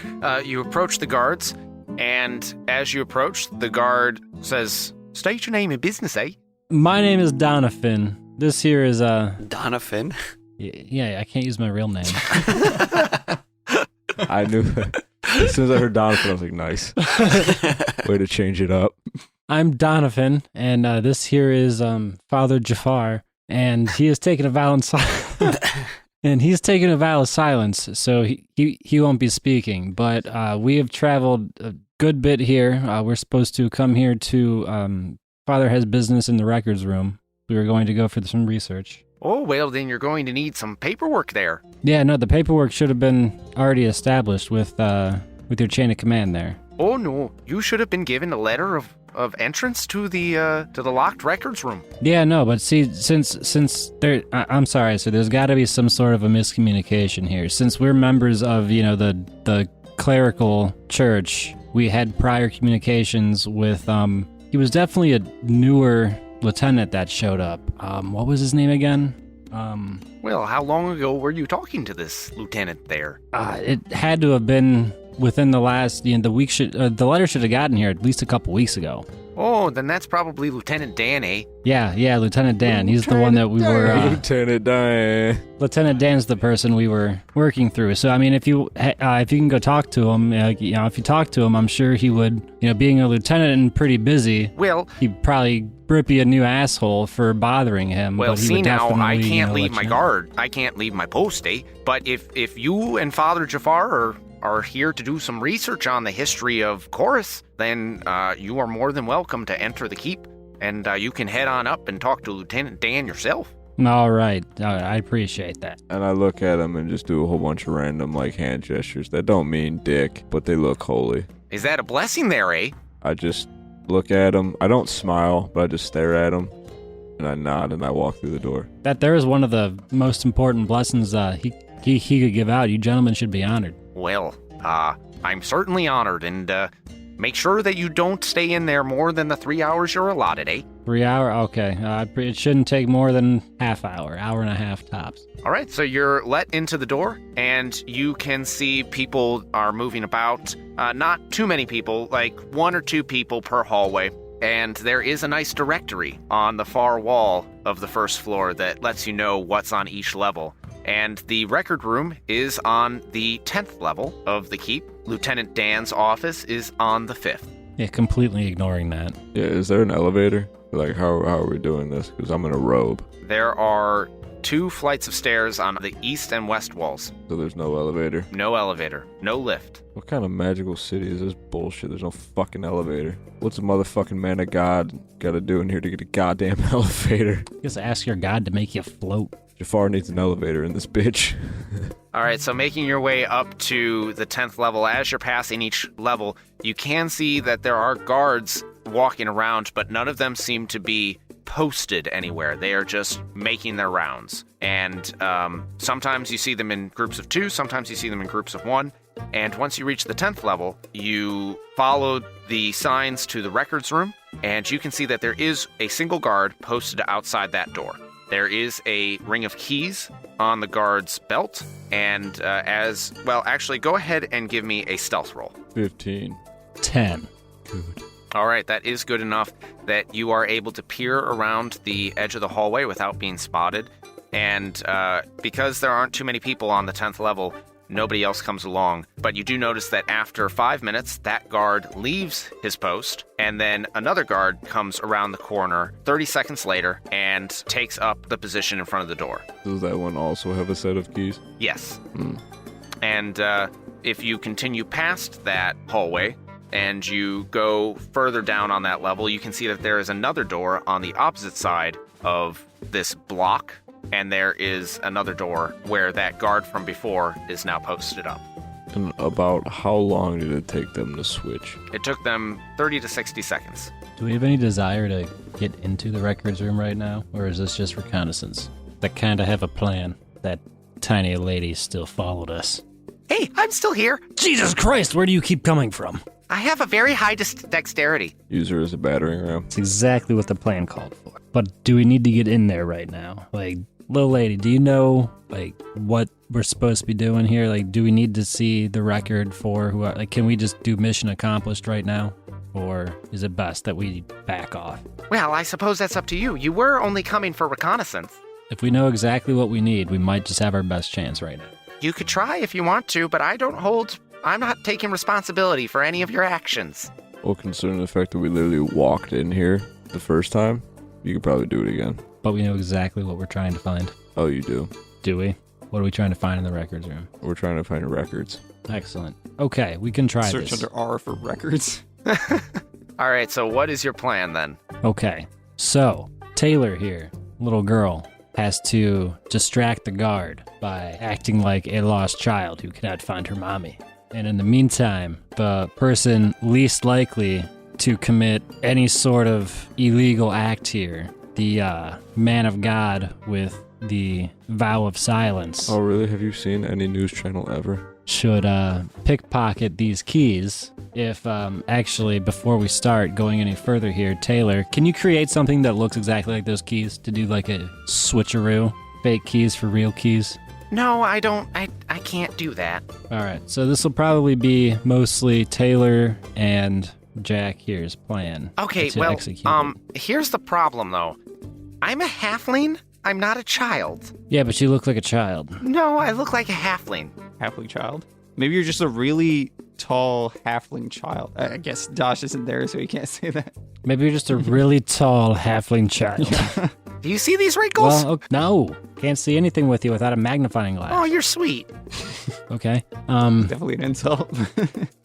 You approach the guards, and as you approach, the guard says, state your name and business, eh? My name is Donovan. This here is, Donovan. yeah, I can't use my real name. I knew. As soon as I heard Donovan, I was like, nice. Way to change it up. I'm Donovan, and this here is Father Jafar, and he has taken a vow of silence, so he won't be speaking. But we have traveled a good bit here. We're supposed to come here to Father has business in the records room. We were going to go for some research. Oh, well, then you're going to need some paperwork there. Yeah, no, the paperwork should have been already established with your chain of command there. Oh, no. You should have been given a letter of entrance to the locked records room. Yeah, no, but see, since there, I'm sorry, so there's got to be some sort of a miscommunication here. Since we're members of, the clerical church, we had prior communications with, he was definitely a newer lieutenant that showed up. What was his name again? Well, how long ago were you talking to this lieutenant there? It had to have been within the last, the week the letter should have gotten here at least a couple weeks ago. Oh, then that's probably Lieutenant Dan, eh? Yeah, Lieutenant Dan. He's the one that we were. Lieutenant Dan. Lieutenant Dan's the person we were working through. So I mean, if you can go talk to him, if you talk to him, I'm sure he would. Being a lieutenant and pretty busy, Well, he'd probably rip you a new asshole for bothering him. well, but he see would now, I definitely, can't leave let my you know. guard. I can't leave my post, eh? But if you and Father Jafar are here to do some research on the history of Chorus, then you are more than welcome to enter the keep, and you can head on up and talk to Lieutenant Dan yourself. All right, I appreciate that. And I look at him and just do a whole bunch of random, hand gestures that don't mean dick, but they look holy. Is that a blessing there, eh? I just look at him. I don't smile, but I just stare at him, and I nod, and I walk through the door. That there is one of the most important blessings he could give out. You gentlemen should be honored. Well, I'm certainly honored, and make sure that you don't stay in there more than the 3 hours you're allotted, eh? 3 hour? Okay. It shouldn't take more than hour and a half tops. All right, so you're let into the door, and you can see people are moving about. Not too many people, like 1 or 2 people per hallway. And there is a nice directory on the far wall of the first floor that lets you know what's on each level. And the record room is on the 10th level of the keep. Lieutenant Dan's office is on the 5th. Yeah, completely ignoring that. Yeah, is there an elevator? How are we doing this? Because I'm in a robe. There are 2 flights of stairs on the east and west walls. So there's no elevator. No elevator. No lift. What kind of magical city is this bullshit? There's no fucking elevator. What's a motherfucking man of God gotta do in here to get a goddamn elevator? Just ask your god to make you float. Jafar needs an elevator in this bitch. All right, so making your way up to the 10th level, as you're passing each level, you can see that there are guards walking around, but none of them seem to be posted anywhere. They are just making their rounds. And sometimes you see them in groups of 2, sometimes you see them in groups of 1. And once you reach the 10th level, you follow the signs to the records room, and you can see that there is a single guard posted outside that door. There is a ring of keys on the guard's belt, and go ahead and give me a stealth roll. 15. 10. Good. All right, that is good enough that you are able to peer around the edge of the hallway without being spotted. And because there aren't too many people on the 10th level, nobody else comes along. But you do notice that after 5 minutes, that guard leaves his post, and then another guard comes around the corner 30 seconds later and takes up the position in front of the door. Does that one also have a set of keys? Yes. And if you continue past that hallway and you go further down on that level, you can see that there is another door on the opposite side of this block, and there is another door where that guard from before is now posted up. And about how long did it take them to switch? It took them 30 to 60 seconds. Do we have any desire to get into the records room right now, or is this just reconnaissance? I kind of have a plan. That tiny lady still followed us. Hey, I'm still here. Jesus Christ, where do you keep coming from? I have a very high dexterity. Use her as a battering ram. It's exactly what the plan called for. But do we need to get in there right now? Little lady, do you know, what we're supposed to be doing here? Do we need to see the record for who? Can we just do mission accomplished right now? Or is it best that we back off? Well, I suppose that's up to you. You were only coming for reconnaissance. If we know exactly what we need, we might just have our best chance right now. You could try if you want to, but I'm not taking responsibility for any of your actions. Well, considering the fact that we literally walked in here the first time, you could probably do it again. But we know exactly what we're trying to find. Oh, you do? Do we? What are we trying to find in the records room? We're trying to find records. Excellent. Okay, we can try Search this. under R for records. All right, so what is your plan then? Okay, so Taylor here, little girl, has to distract the guard by acting like a lost child who cannot find her mommy. And in the meantime, the person least likely to commit any sort of illegal act here, the man of God with the vow of silence, Oh, really? Have you seen any news channel ever? should pickpocket these keys. If actually, before we start going any further here, Taylor, can you create something that looks exactly like those keys to do like a switcheroo? Fake keys for real keys? No, I don't. I can't do that. All right, so this will probably be mostly Taylor and Jack here's plan. Okay, to well, execute it. here's the problem, though. I'm a halfling. I'm not a child. Yeah, but you look like a child. No, I look like a halfling. Halfling child? Maybe you're just a really tall halfling child. I guess Dosh isn't there, so he can't say that. Maybe you're just a really tall halfling child. Do you see these wrinkles? Well, no. Can't see anything with you without a magnifying glass. Oh, you're sweet. Okay. Definitely an insult.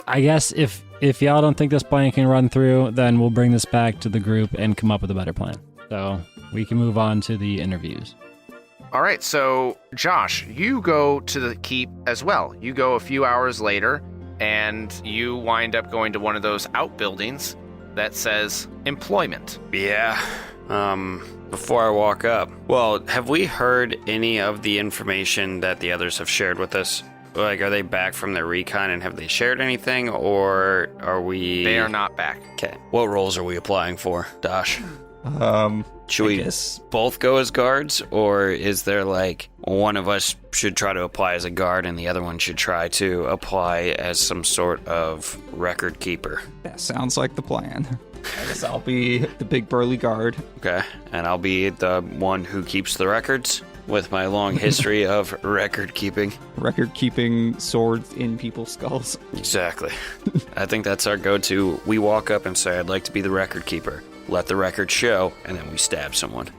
I guess if y'all don't think this plan can run through, then we'll bring this back to the group and come up with a better plan. So we can move on to the interviews. All right, so Josh, you go to the keep as well. You go a few hours later, and you wind up going to one of those outbuildings that says employment. Yeah. Before I walk up, well, have we heard any of the information that the others have shared with us? Like, are they back from their recon and have they shared anything, or are we... They are not back. Okay. What roles are we applying for, Dosh? Should we guess. both go as guards, or is there like one of us should try to apply as a guard and the other one should try to apply as some sort of record keeper? That sounds like the plan. I guess I'll be the big burly guard. Okay, and I'll be the one who keeps the records with my long history of record keeping. Record keeping swords in people's skulls. Exactly. I think that's our go-to. We walk up and say, I'd like to be the record keeper. Let the record show, and then we stab someone.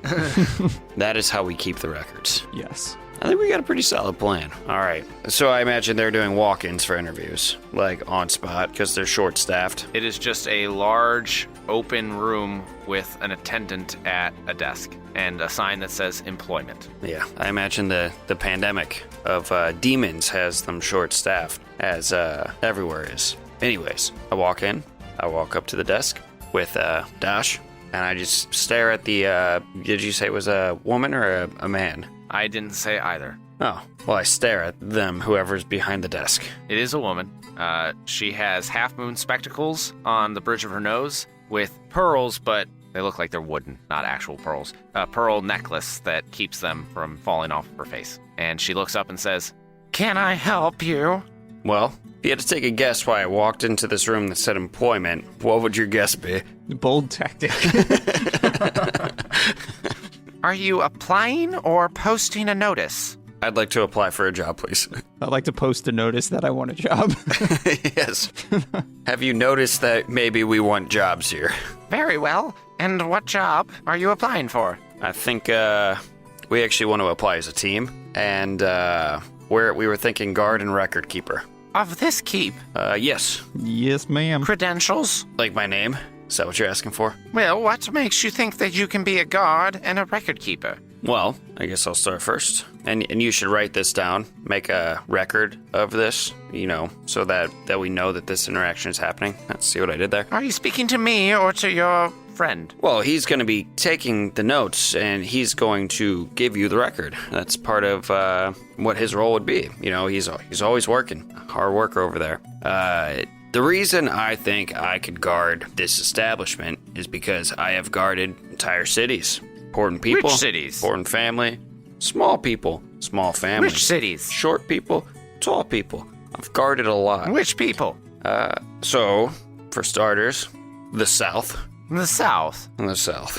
That is how we keep the records. Yes. I think we got a pretty solid plan. All right. So I imagine they're doing walk-ins for interviews, like on spot, because they're short-staffed. It is just a large open room with an attendant at a desk and a sign that says employment. Yeah, I imagine the pandemic of demons has them short-staffed, as everywhere is. Anyways, I walk in. I walk up to the desk with Dash, and I just stare at the, did you say it was a woman or a man? I didn't say either. Oh, well, I stare at them, whoever's behind the desk. It is a woman. She has half-moon spectacles on the bridge of her nose with pearls, but they look like they're wooden, not actual pearls. A pearl necklace that keeps them from falling off of her face. And she looks up and says, "Can I help you?" Well, if you had to take a guess why I walked into this room that said employment, what would your guess be? Bold tactic. Are you applying or posting a notice? I'd like to apply for a job, please. I'd like to post a notice that I want a job. Yes. Have you noticed that maybe we want jobs here? Very well. And what job are you applying for? I think we actually want to apply as a team, and we were thinking guard and record keeper. Of this keep? Yes. Yes, ma'am. Credentials? Like my name? Is that what you're asking for? Well, what makes you think that you can be a guard and a record keeper? Well, I guess I'll start first. And you should write this down, make a record of this, so that we know that this interaction is happening. Let's see what I did there. Are you speaking to me or to your friend? Well, he's going to be taking the notes, and he's going to give you the record. That's part of what his role would be. He's always working. Hard worker over there. The reason I think I could guard this establishment is because I have guarded entire cities. Important people. Which cities? Important family. Small people. Small families. Which cities? Short people. Tall people. I've guarded a lot. Which people? So, for starters, the South. The South. The South.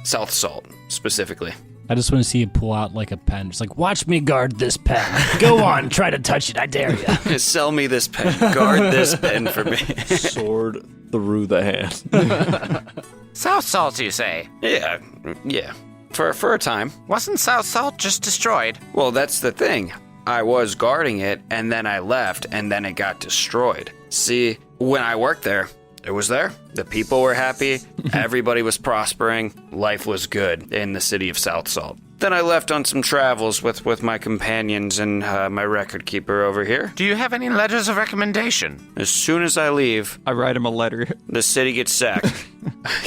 South Salt, specifically. I just want to see you pull out like a pen. Just like, watch me guard this pen. Go on, try to touch it. I dare you. Sell me this pen. Guard this pen for me. Sword through the hand. South Salt, you say? Yeah. For a time. Wasn't South Salt just destroyed? Well, that's the thing. I was guarding it, and then I left, and then it got destroyed. See, when I worked there, it was there. The people were happy. Everybody was prospering. Life was good in the city of South Salt. Then I left on some travels with my companions and my record keeper over here. Do you have any letters of recommendation? As soon as I leave, I write him a letter. the city gets sacked.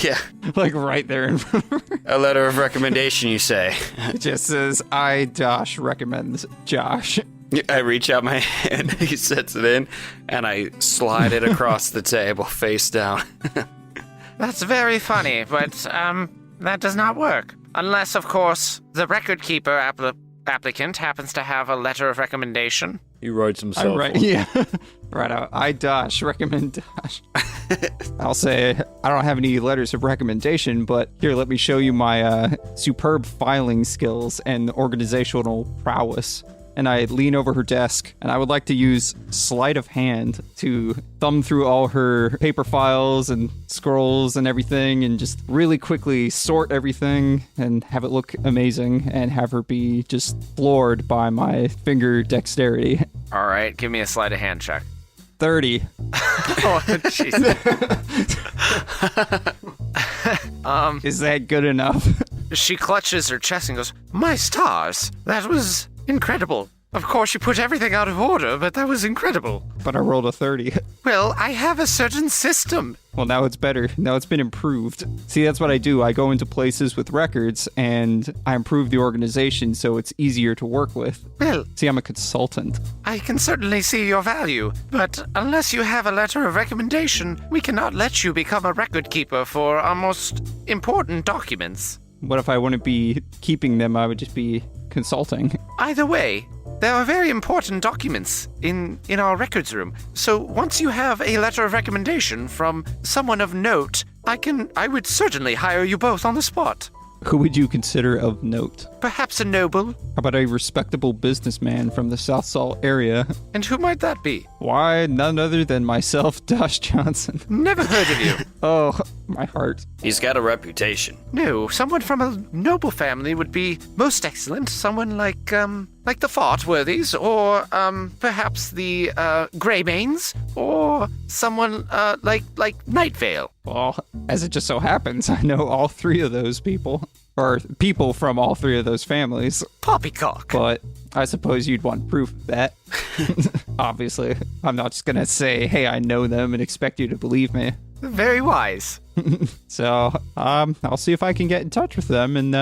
Yeah. Like right there in front of her. A letter of recommendation, you say. It just says, I, Dosh, recommends Josh. I reach out my hand, he sets it in, and I slide it across the table, face down. That's very funny, but, that does not work. Unless, of course, the record keeper applicant happens to have a letter of recommendation? He writes himself. Right, one. yeah. Right, I Dosh, recommend Dosh. I'll say, I don't have any letters of recommendation, but here, let me show you my superb filing skills and organizational prowess. And I lean over her desk, and I would like to use sleight of hand to thumb through all her paper files and scrolls and everything, and just really quickly sort everything and have it look amazing, and have her be just floored by my finger dexterity. All right, give me a sleight of hand check. 30. Oh, jeez. Is that good enough? She clutches her chest and goes, "My stars, that was incredible. Of course, you put everything out of order, but that was incredible. But I rolled a 30. Well, I have a certain system." Well, now it's better. Now it's been improved. See, that's what I do. I go into places with records, and I improve the organization so it's easier to work with. Well, See, I'm a consultant. I can certainly see your value, but unless you have a letter of recommendation, we cannot let you become a record keeper for our most important documents. What if I wouldn't be keeping them? I would just be consulting. Either way, there are very important documents in our records room. So once you have a letter of recommendation from someone of note, I would certainly hire you both on the spot. Who would you consider of note? Perhaps a noble. How about a respectable businessman from the South Salt area? And who might that be? Why, none other than myself, Dosh Johnson. Never heard of you. Oh, my heart. He's got a reputation. No, someone from a noble family would be most excellent. Someone like the Fartworthies, or perhaps the Greybanes, or someone like Nightvale. Well, as it just so happens, I know all three of those people, or people from all three of those families. Poppycock. But I suppose you'd want proof of that. Obviously, I'm not just gonna say, hey, I know them and expect you to believe me. Very wise. So, I'll see if I can get in touch with them and,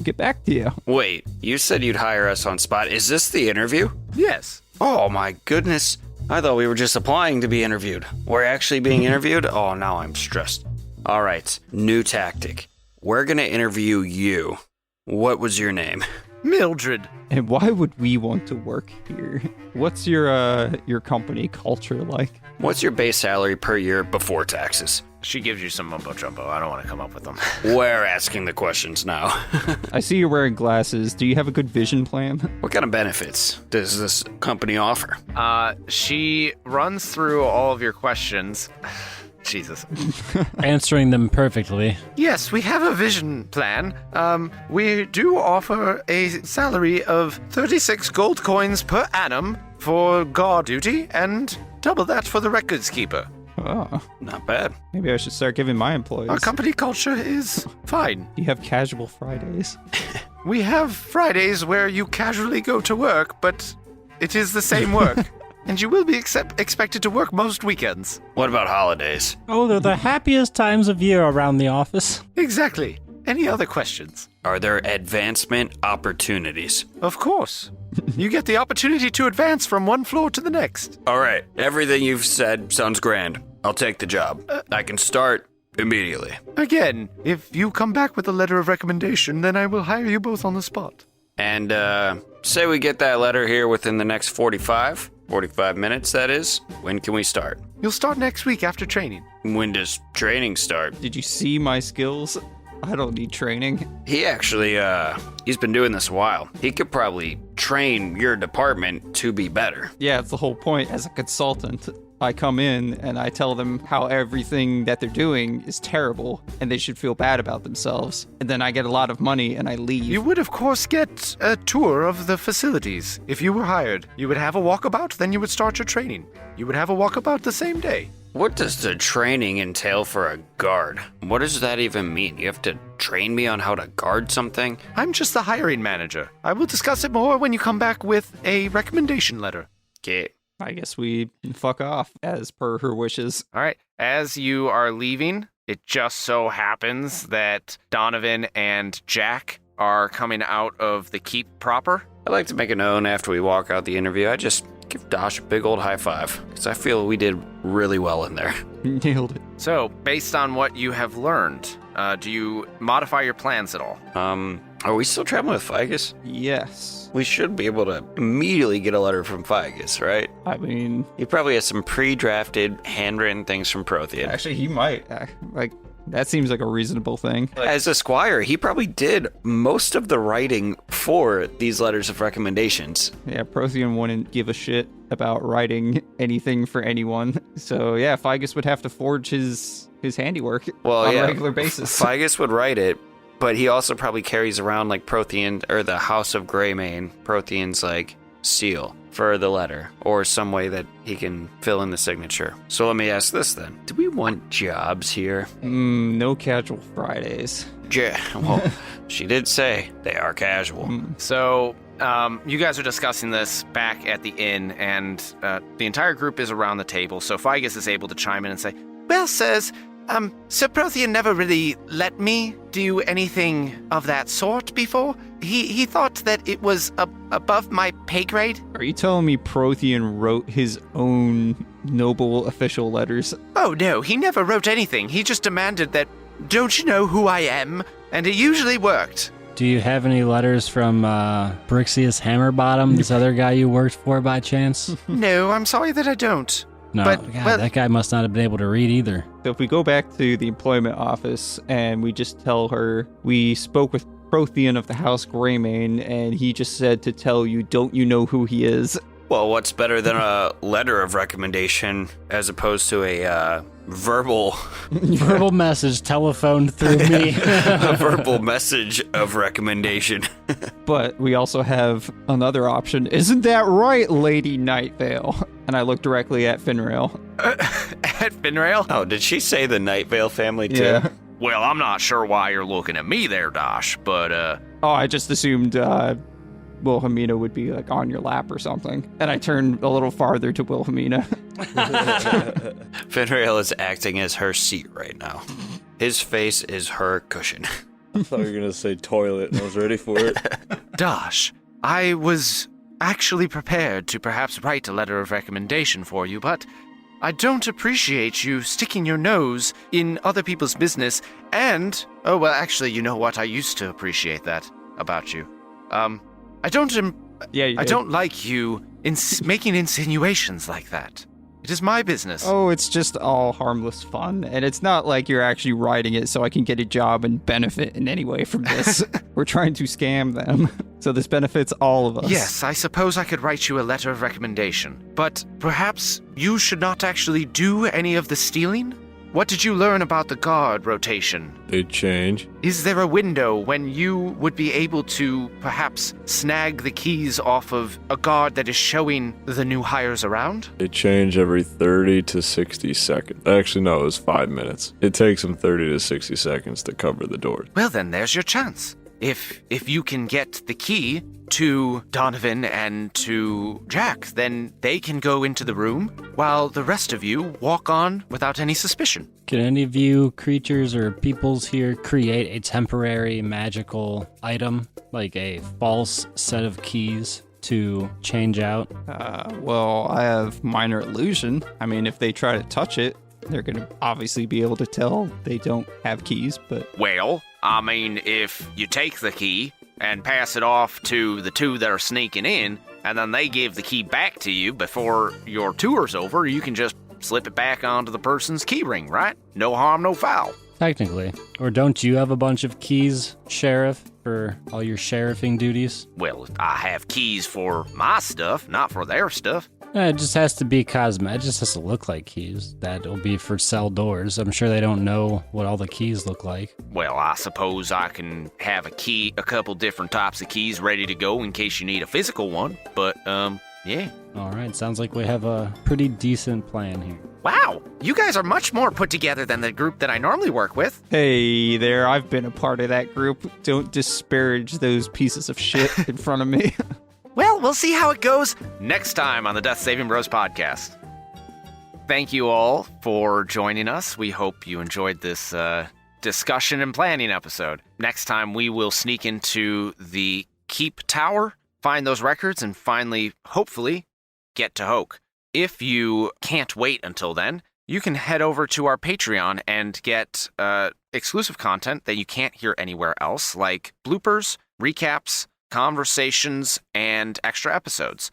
get back to you. Wait, you said you'd hire us on spot. Is this the interview? Yes. Oh my goodness. I thought we were just applying to be interviewed. We're actually being interviewed? Oh, now I'm stressed. All right, new tactic. We're gonna interview you. What was your name? Mildred. And why would we want to work here? What's your company culture like? What's your base salary per year before taxes? She gives you some mumbo jumbo. I don't want to come up with them. We're asking the questions now. I see you're wearing glasses. Do you have a good vision plan? What kind of benefits does this company offer? She runs through all of your questions. Jesus. Answering them perfectly. Yes, we have a vision plan. We do offer a salary of 36 gold coins per annum for guard duty and double that for the records keeper. Oh, Not bad. maybe I should start giving my employees. Our company culture is fine. You have casual Fridays. We have Fridays where you casually go to work, but it is the same work. And you will be expected to work most weekends. What about holidays? Oh, they're the happiest times of year around the office. Exactly. Any other questions? Are there advancement opportunities? Of course. You get the opportunity to advance from one floor to the next. All right, everything you've said sounds grand. I'll take the job. I can start immediately. Again, if you come back with a letter of recommendation, then I will hire you both on the spot. And say we get that letter here within the next 45 minutes, that is. When can we start? You'll start next week after training. When does training start? Did you see my skills? I don't need training. He actually, he's been doing this a while. He could probably train your department to be better. Yeah, it's the whole point. As a consultant, I come in and I tell them how everything that they're doing is terrible and they should feel bad about themselves. And then I get a lot of money and I leave. You would, of course, get a tour of the facilities. If you were hired, you would have a walkabout, then you would start your training. You would have a walkabout the same day. What does the training entail for a guard? What does that even mean? You have to train me on how to guard something? I'm just the hiring manager. I will discuss it more when you come back with a recommendation letter. Okay. I guess we can fuck off as per her wishes. All right. As you are leaving, it just so happens that Donovan and Jack are coming out of the keep proper. I'd like to make a note after we walk out the interview. I just give Dosh a big old high five, because I feel we did really well in there. Nailed it. So, based on what you have learned, do you modify your plans at all? Are we still traveling with Ficus? Yes. We should be able to immediately get a letter from Ficus, right? I mean, He probably has some pre-drafted, handwritten things from Prothean. actually, he might. Like, that seems like a reasonable thing. As a squire, he probably did most of the writing for these letters of recommendations. Yeah, Prothean wouldn't give a shit about writing anything for anyone. So, yeah, Ficus would have to forge his handiwork on a regular basis. Ficus would write it, but he also probably carries around like Prothean or the House of Greymane, Prothean's like seal for the letter, or some way that he can fill in the signature. So let me ask this then. Do we want jobs here? No casual Fridays. Yeah, well, she did say they are casual. So, you guys are discussing this back at the inn, and the entire group is around the table, so Ficus is able to chime in and say, "Well, sirs, Sir Prothean never really let me do anything of that sort before. He thought that it was above my pay grade." Are you telling me Prothean wrote his own noble official letters? "Oh, no, he never wrote anything. He just demanded that, 'Don't you know who I am?' And it usually worked." Do you have any letters from Brixius Hammerbottom, this other guy you worked for by chance? "No, I'm sorry that I don't." No, But- God, but- that guy must not have been able to read either. So if we go back to the employment office and we just tell her we spoke with Prothean of the House Greymane and he just said to tell you, don't you know who he is? Well, what's better than a letter of recommendation as opposed to a verbal Verbal message telephoned through me. a verbal message of recommendation? But we also have another option. Isn't that right, Lady Nightvale? And I look directly at Finrail. At Finrail? Oh, did she say the Night Vale family too? Yeah. Well, I'm not sure why you're looking at me there, Dosh, but, Oh, I just assumed Wilhelmina would be like on your lap or something. And I turned a little farther to Wilhelmina. Finrail is acting as her seat right now. His face is her cushion. I thought you were going to say toilet and I was ready for it. Dosh, I was actually prepared to perhaps write a letter of recommendation for you, but I don't appreciate you sticking your nose in other people's business and... Oh, well, actually, you know what? I used to appreciate that about you. I don't like you making insinuations like that. It is my business. Oh, it's just all harmless fun. And it's not like you're actually writing it so I can get a job and benefit in any way from this. We're trying to scam them. So this benefits all of us. Yes, I suppose I could write you a letter of recommendation. But perhaps you should not actually do any of the stealing? What did you learn about the guard rotation? They change. Is there a window when you would be able to perhaps snag the keys off of a guard that is showing the new hires around? They change every 30 to 60 seconds. Actually, no, it was 5 minutes. It takes them 30 to 60 seconds to cover the doors. Well, then there's your chance. If you can get the key to Donovan and to Jack, then they can go into the room while the rest of you walk on without any suspicion. Can any of you creatures or peoples here create a temporary magical item, like a false set of keys to change out? Well, I have minor illusion. I mean, if they try to touch it, they're going to obviously be able to tell they don't have keys, but... Well, I mean, if you take the key and pass it off to the two that are sneaking in, and then they give the key back to you before your tour's over, you can just slip it back onto the person's key ring, right? No harm, no foul. Technically. Or don't you have a bunch of keys, Sheriff, for all your sheriffing duties? Well, I have keys for my stuff, not for their stuff. It just has to be cosmetic. It just has to look like keys. That'll be for cell doors. I'm sure they don't know what all the keys look like. Well, I suppose I can have a couple different types of keys ready to go in case you need a physical one, but, yeah. All right, sounds like we have a pretty decent plan here. Wow, you guys are much more put together than the group that I normally work with. Hey there, I've been a part of that group. Don't disparage those pieces of shit in front of me. Well, we'll see how it goes next time on the Death Saving Bros podcast. Thank you all for joining us. We hope you enjoyed this discussion and planning episode. Next time, we will sneak into the Keep Tower, find those records, and finally, hopefully, get to Hoke. If you can't wait until then, you can head over to our Patreon and get exclusive content that you can't hear anywhere else, like bloopers, recaps, conversations, and extra episodes.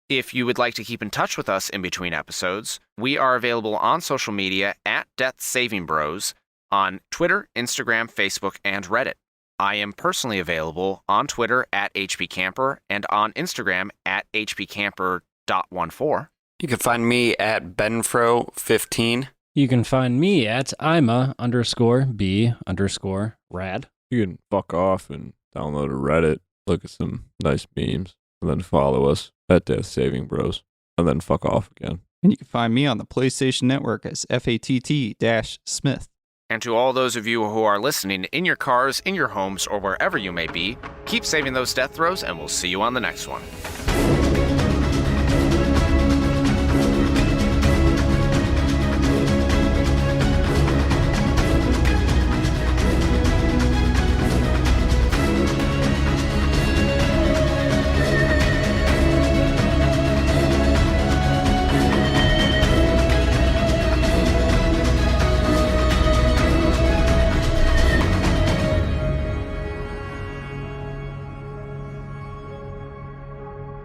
If you would like to keep in touch with us in between episodes, we are available on social media at Death Saving Bros on Twitter, Instagram, Facebook, and Reddit. I am personally available on Twitter at HPCamper and on Instagram at HPCamper.14. You can find me at Benfro15. You can find me at Ima_B_rad. You can fuck off and download a Reddit, look at some nice memes, and then follow us at Death Saving Bros, and then fuck off again. And you can find me on the PlayStation Network as FATT-Smith. And to all those of you who are listening in your cars, in your homes, or wherever you may be, keep saving those death throws, and we'll see you on the next one.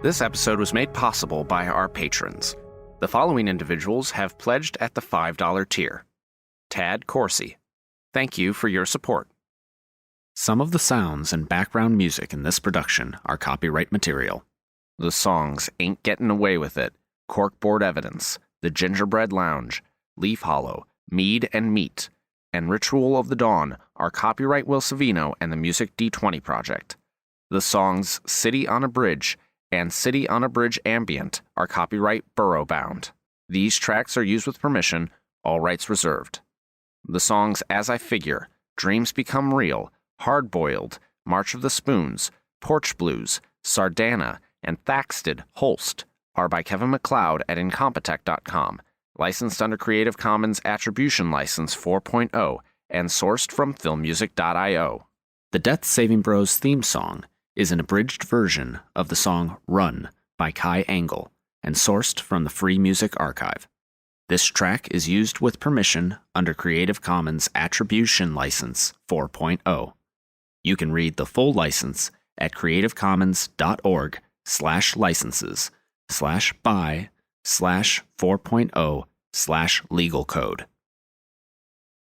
This episode was made possible by our patrons. The following individuals have pledged at the $5 tier. Tad Corsi. Thank you for your support. Some of the sounds and background music in this production are copyright material. The songs Ain't Getting Away With It, Corkboard Evidence, The Gingerbread Lounge, Leaf Hollow, Mead and Meat, and Ritual of the Dawn are copyright Will Savino and the Music D20 Project. The songs City on a Bridge and City on a Bridge Ambient are copyright Burrowbound. These tracks are used with permission, all rights reserved. The songs As I Figure, Dreams Become Real, Hard Boiled, March of the Spoons, Porch Blues, Sardana, and Thaxted Holst are by Kevin MacLeod at Incompetech.com, licensed under Creative Commons Attribution License 4.0, and sourced from filmmusic.io. The Death Saving Bros theme song is an abridged version of the song Run by Kai Engel and sourced from the Free Music Archive. This track is used with permission under Creative Commons Attribution License 4.0. You can read the full license at creativecommons.org/licenses/by/4.0/legal code.